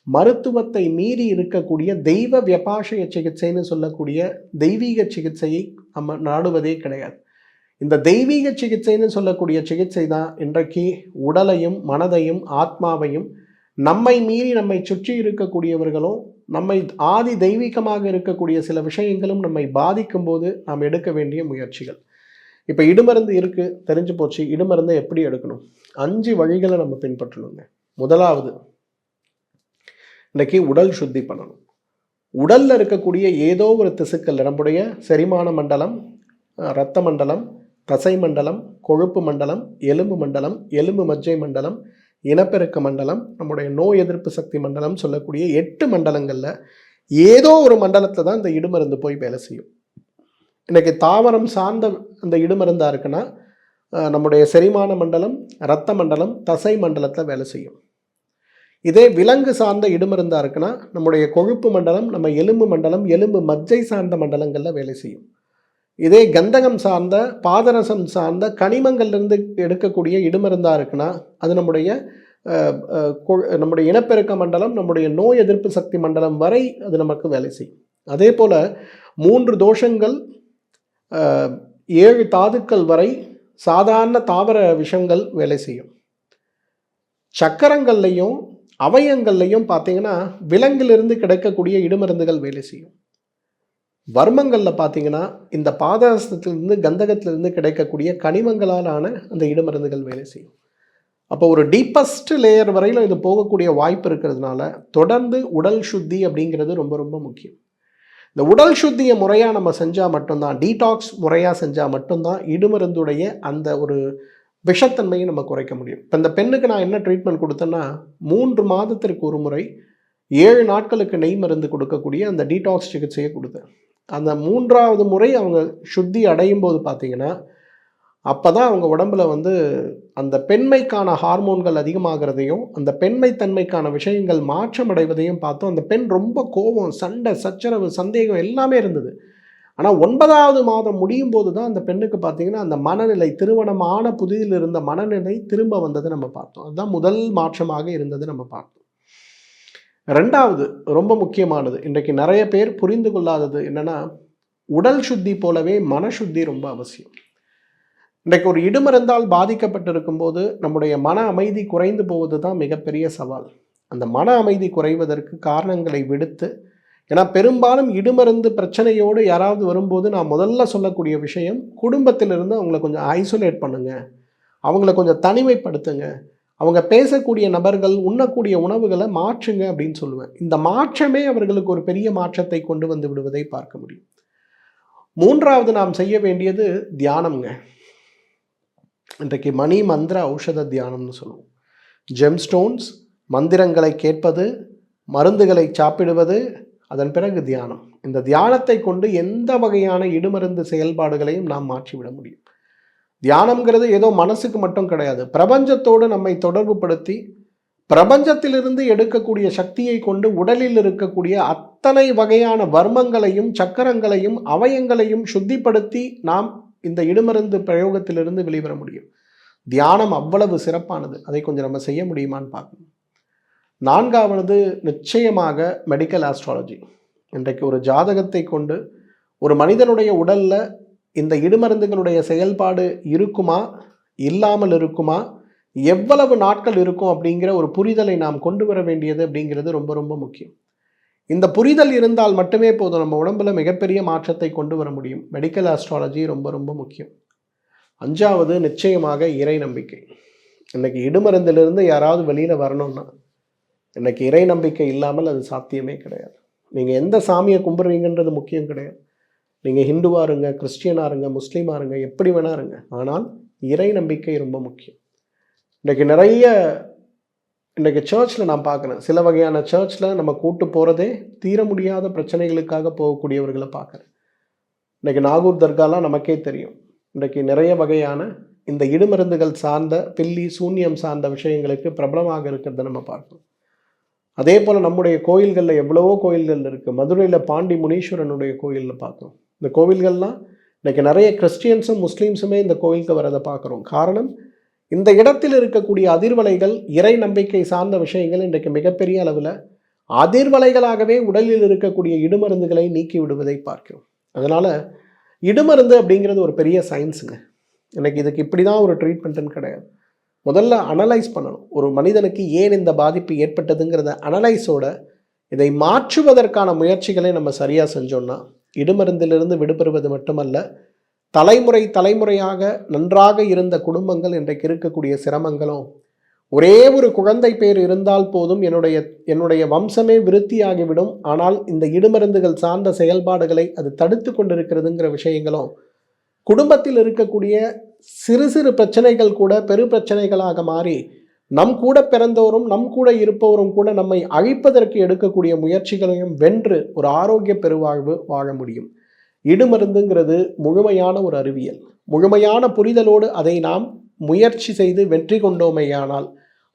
மருத்துவத்தை மீறி இருக்கக்கூடிய தெய்வ வியபாஷய சிகிச்சைன்னு சொல்லக்கூடிய தெய்வீக சிகிச்சையை நம்ம நாடுவதே கிடையாது. இந்த தெய்வீக சிகிச்சைன்னு சொல்லக்கூடிய சிகிச்சை தான் இன்றைக்கு உடலையும் மனதையும் ஆத்மாவையும் நம்மை மீறி நம்மை சுற்றி இருக்கக்கூடியவர்களும் நம்மை ஆதி தெய்வீகமாக இருக்கக்கூடிய சில விஷயங்களும் நம்மை பாதிக்கும் போது நாம் எடுக்க வேண்டிய முயற்சிகள். இப்போ இடுமருந்து இருக்குது, தெரிஞ்சு போச்சு. இடுமருந்தை எப்படி எடுக்கணும்? 5 வழிகளை நம்ம பின்பற்றணுங்க. முதலாவது, இன்றைக்கி உடல் சுத்தி பண்ணணும். உடலில் இருக்கக்கூடிய ஏதோ ஒரு திசுக்கள், நம்முடைய செரிமான மண்டலம், இரத்த மண்டலம், தசை மண்டலம், கொழுப்பு மண்டலம், எலும்பு மண்டலம், எலும்பு மஜ்ஜை மண்டலம், இனப்பெருக்க மண்டலம், நம்முடைய நோய் எதிர்ப்பு சக்தி மண்டலம் சொல்லக்கூடிய 8 மண்டலங்களில் ஏதோ ஒரு மண்டலத்தில் தான் இந்த இடுமருந்து போய் வேலை செய்யும். இன்றைக்கி தாவரம் சார்ந்த அந்த இடுமருந்தாக இருக்குன்னா நம்முடைய செரிமான மண்டலம், இரத்த மண்டலம், தசை மண்டலத்தில் வேலை செய்யும். இதே விலங்கு சார்ந்த இடுமருந்தாக இருக்குன்னா நம்முடைய கொழுப்பு மண்டலம், நம்ம எலும்பு மண்டலம், எலும்பு மஜ்ஜை சார்ந்த மண்டலங்களில் வேலை செய்யும். இதே கந்தகம் சார்ந்த, பாதரசம் சார்ந்த கனிமங்கள்லேருந்து எடுக்கக்கூடிய இடுமருந்தாக இருக்குன்னா அது நம்முடைய நம்முடைய இனப்பெருக்க மண்டலம், நம்முடைய நோய் எதிர்ப்பு சக்தி மண்டலம் வரை அது நமக்கு வேலை செய்யும். அதே போல் 3 தோஷங்கள் 7 தாதுக்கள் வரை சாதாரண தாவர விஷங்கள் வேலை செய்யும். சக்கரங்கள்லையும் அவயங்கள்லையும் பார்த்தீங்கன்னா விலங்கிலிருந்து கிடைக்கக்கூடிய இடுமருந்துகள் வேலை செய்யும். வர்மங்களில் பார்த்தீங்கன்னா இந்த பாதரசத்திலிருந்து கந்தகத்திலிருந்து கிடைக்கக்கூடிய கனிமங்களால் ஆன அந்த இடுமருந்துகள் வேலை செய்யும். அப்போ ஒரு டீப்பஸ்ட் லேயர் வரையிலும் இது போகக்கூடிய வாய்ப்பு இருக்கிறதுனால தொடர்ந்து உடல் சுத்தி அப்படிங்கிறது ரொம்ப ரொம்ப முக்கியம். இந்த உடல் சுத்தியை முறையாக நம்ம செஞ்சால் மட்டும்தான், டீடாக்ஸ் முறையாக செஞ்சால் மட்டும்தான் இடுமருந்துடைய அந்த ஒரு விஷத்தன்மையை நம்ம குறைக்க முடியும். இப்போ இந்த பெண்ணுக்கு நான் என்ன ட்ரீட்மெண்ட் கொடுத்தேன்னா 3 மாதத்திற்கு ஒரு முறை 7 நாட்களுக்கு நெய் மருந்து கொடுக்கக்கூடிய அந்த டீடாக்ஸ் சிகிச்சையை கொடுத்தேன். அந்த 3ஆவது முறை அவங்க சுத்தி அடையும் போது பார்த்தீங்கன்னா அப்போ தான் அவங்க உடம்புல அந்த பெண்மைக்கான ஹார்மோன்கள் அதிகமாகிறதையும் அந்த பெண்மைத்தன்மைக்கான விஷயங்கள் மாற்றம் அடைவதையும் பார்த்தோம். அந்த பெண் ரொம்ப கோபம், சண்டை, சச்சரவு, சந்தேகம் எல்லாமே இருந்தது. ஆனால் 9ஆவது மாதம் முடியும் போது தான் அந்த பெண்ணுக்கு பார்த்தீங்கன்னா அந்த மனநிலை, திருமணமான புதிதில் இருந்த மனநிலை திரும்ப வந்ததை நம்ம பார்த்தோம். அதுதான் முதல் மாற்றமாக இருந்தது நம்ம பார்த்தோம். 2வது ரொம்ப முக்கியமானது, இன்றைக்கு நிறைய பேர் புரிந்து கொள்ளாதது என்னென்னா, உடல் சுத்தி போலவே மனசுத்தி ரொம்ப அவசியம். இன்றைக்கு ஒரு இடுமருந்தால் பாதிக்கப்பட்டிருக்கும் போது நம்முடைய மன அமைதி குறைந்து போவது தான் மிகப்பெரிய சவால். அந்த மன அமைதி குறைவதற்கு காரணங்களை விடுத்து, ஏன்னா பெரும்பாலும் இடுமருந்து பிரச்சனையோடு யாராவது வரும்போது நான் முதல்ல சொல்லக்கூடிய விஷயம், குடும்பத்திலிருந்து அவங்கள கொஞ்சம் ஐசோலேட் பண்ணுங்க, அவங்கள கொஞ்சம் தனிமைப்படுத்துங்க, அவங்க பேசக்கூடிய நபர்கள், உண்ணக்கூடிய உணவுகளை மாற்றுங்க அப்படின்னு சொல்லுவேன். இந்த மாற்றமே அவர்களுக்கு ஒரு பெரிய மாற்றத்தை கொண்டு வந்து விடுவதை பார்க்க முடியும். 3வது நாம் செய்ய வேண்டியது தியானம்ங்க. இன்றைக்கு மணி மந்திர ஔஷத தியானம்னு சொல்லுவோம். ஜெம்ஸ்டோன்ஸ், மந்திரங்களை கேட்பது, மருந்துகளை சாப்பிடுவது, அதன் பிறகு தியானம். இந்த தியானத்தை கொண்டு எந்த வகையான இடுமருந்து செயல்பாடுகளையும் நாம் மாற்றிவிட முடியும். தியானம்ங்கிறது ஏதோ மனசுக்கு மட்டும் கிடையாது. பிரபஞ்சத்தோடு நம்மை தொடர்பு படுத்தி பிரபஞ்சத்திலிருந்து எடுக்கக்கூடிய சக்தியை கொண்டு உடலில் இருக்கக்கூடிய அத்தனை வகையான வர்மங்களையும் சக்கரங்களையும் அவயங்களையும் சுத்திப்படுத்தி நாம் இந்த இடுமருந்து பிரயோகத்திலிருந்து வெளிவர முடியும். தியானம் அவ்வளவு சிறப்பானது. அதை கொஞ்சம் நம்ம செய்ய முடியுமான்னு பார்க்கணும். 4வது நிச்சயமாக மெடிக்கல் ஆஸ்ட்ராலஜி. இன்றைக்கு ஒரு ஜாதகத்தை கொண்டு ஒரு மனிதனுடைய உடலில் இந்த இடுமருந்துகளுடைய செயல்பாடு இருக்குமா, இல்லாமல் இருக்குமா, எவ்வளவு நாட்கள் இருக்கும் அப்படிங்கிற ஒரு புரிதலை நாம் கொண்டு வர வேண்டியது அப்படிங்கிறது ரொம்ப ரொம்ப முக்கியம். இந்த புரிதல் இருந்தால் மட்டுமே போதும், நம்ம உடம்புல மிகப்பெரிய மாற்றத்தை கொண்டு வர முடியும். மெடிக்கல் ஆஸ்ட்ராலஜி ரொம்ப ரொம்ப முக்கியம். 5வது நிச்சயமாக இறை நம்பிக்கை. இன்றைக்கி இடுமருந்திலிருந்து யாராவது வெளியில் வரணும்னா இன்றைக்கி இறை நம்பிக்கை இல்லாமல் அது சாத்தியமே கிடையாது. நீங்கள் எந்த சாமியை கும்பிட்றீங்கன்றது முக்கியம் கிடையாது. நீங்கள் ஹிந்துவாக இருங்க, கிறிஸ்டியனாக இருங்க, முஸ்லீமாக இருங்க, எப்படி வேணா இருங்க, ஆனால் இறை நம்பிக்கை ரொம்ப முக்கியம். இன்றைக்கி சர்ச்சில் நான் பார்க்குறேன், சில வகையான சர்ச்சில் நம்ம கூட்டு போகிறதே தீர முடியாத பிரச்சனைகளுக்காக போகக்கூடியவர்களை பார்க்குறேன். இன்றைக்கி நாகூர் தர்காலாம் நமக்கே தெரியும். இன்றைக்கி நிறைய வகையான இந்த இடுமருந்துகள் சார்ந்த பில்லி சூன்யம் சார்ந்த விஷயங்களுக்கு பிரபலமாக இருக்கிறத நம்ம பார்க்கணும். அதே போல் நம்முடைய கோயில்களில் எவ்வளவோ கோயில்கள் இருக்குது. மதுரையில் பாண்டி முனீஸ்வரனுடைய கோயிலில் பார்த்தோம். இந்த கோவில்கள்லாம் இன்றைக்கி நிறைய கிறிஸ்டியன்ஸும் முஸ்லீம்ஸுமே இந்த கோயிலுக்கு வரதை பார்க்குறோம். காரணம், இந்த இடத்தில் இருக்கக்கூடிய அதிர்வலைகள், இறை நம்பிக்கை சார்ந்த விஷயங்கள் இன்றைக்கு மிகப்பெரிய அளவில் அதிர்வலைகளாகவே உடலில் இருக்கக்கூடிய இடுமருந்துகளை நீக்கி விடுவதை பார்க்கிறோம். அதனால் இடுமருந்து அப்படிங்கிறது ஒரு பெரிய சயின்ஸுங்க. எனக்கு இதுக்கு இப்படி தான் ஒரு ட்ரீட்மெண்ட்டுன்னு கிடையாது. முதல்ல அனலைஸ் பண்ணணும். ஒரு மனிதனுக்கு ஏன் இந்த பாதிப்பு ஏற்பட்டதுங்கிறத அனலைஸோட இதை மாற்றுவதற்கான முயற்சிகளை நம்ம சரியாக செஞ்சோம்னா இடுமருந்திலிருந்து விடுபெறுவது மட்டுமல்ல, தலைமுறையாக நன்றாக இருந்த குடும்பங்கள் இன்றைக்கு இருக்கக்கூடிய சிரமங்களும், ஒரே ஒரு குழந்தை பேர் இருந்தால் போதும் என்னுடைய வம்சமே விருத்தியாகிவிடும், ஆனால் இந்த இடுமருந்துகள் சார்ந்த செயல்பாடுகளை அது தடுத்து கொண்டிருக்கிறதுங்கிற விஷயங்களும், குடும்பத்தில் இருக்கக்கூடிய சிறு சிறு பிரச்சனைகள் கூட பெரு பிரச்சனைகளாக மாறி நம் கூட பிறந்தோரும் நம் கூட இருப்பவரும் கூட நம்மை அழிப்பதற்கு எடுக்கக்கூடிய முயற்சிகளையும் வென்று ஒரு ஆரோக்கிய பெருவாழ்வு வாழ முடியும். இடுமருந்துங்கிறது முழுமையான ஒரு அறிவியல். முழுமையான புரிதலோடு அதை நாம் முயற்சி செய்து வெற்றி கொண்டோமேயானால்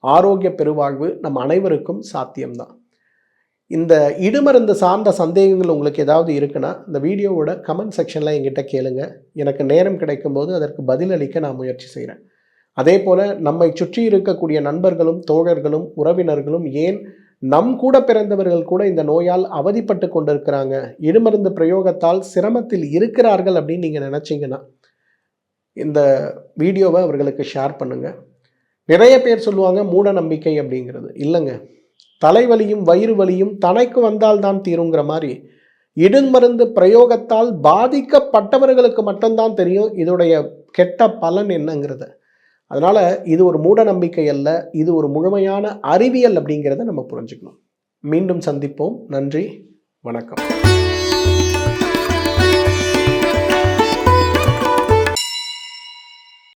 ஆரோக்கிய பெருவாழ்வு நம் அனைவருக்கும் சாத்தியம்தான். இந்த இடுமருந்து சார்ந்த சந்தேகங்கள் உங்களுக்கு ஏதாவது இருக்குன்னா இந்த வீடியோவோட கமெண்ட் செக்ஷனில் என்கிட்ட கேளுங்க. எனக்கு நேரம் கிடைக்கும்போது அதற்கு பதிலளிக்க நான் முயற்சி செய்கிறேன். அதே போல நம்மை சுற்றி இருக்கக்கூடிய நண்பர்களும் தோழர்களும் உறவினர்களும் ஏன் நம் கூட பிறந்தவர்கள் கூட இந்த நோயால் அவதிப்பட்டு கொண்டிருக்கிறாங்க, இடுமருந்து பிரயோகத்தால் சிரமத்தில் இருக்கிறார்கள் அப்படின்னு நீங்கள் நினச்சிங்கன்னா இந்த வீடியோவை அவர்களுக்கு ஷேர் பண்ணுங்க. நிறைய பேர் சொல்லுவாங்க மூட நம்பிக்கை அப்படிங்கிறது. இல்லைங்க, தலைவலியும் வயிறு வலியும் தனக்கு வந்தால்தான் தீருங்கிற மாதிரி இடுமருந்து பிரயோகத்தால் பாதிக்கப்பட்டவர்களுக்கு மட்டும்தான் தெரியும் இதோடைய கெட்ட பலன் என்னங்கிறது. அதனால இது ஒரு மூட நம்பிக்கை அல்ல, இது ஒரு முழுமையான அறிவியல் அப்படிங்கிறத நம்ம புரிஞ்சுக்கணும். மீண்டும் சந்திப்போம். நன்றி, வணக்கம்.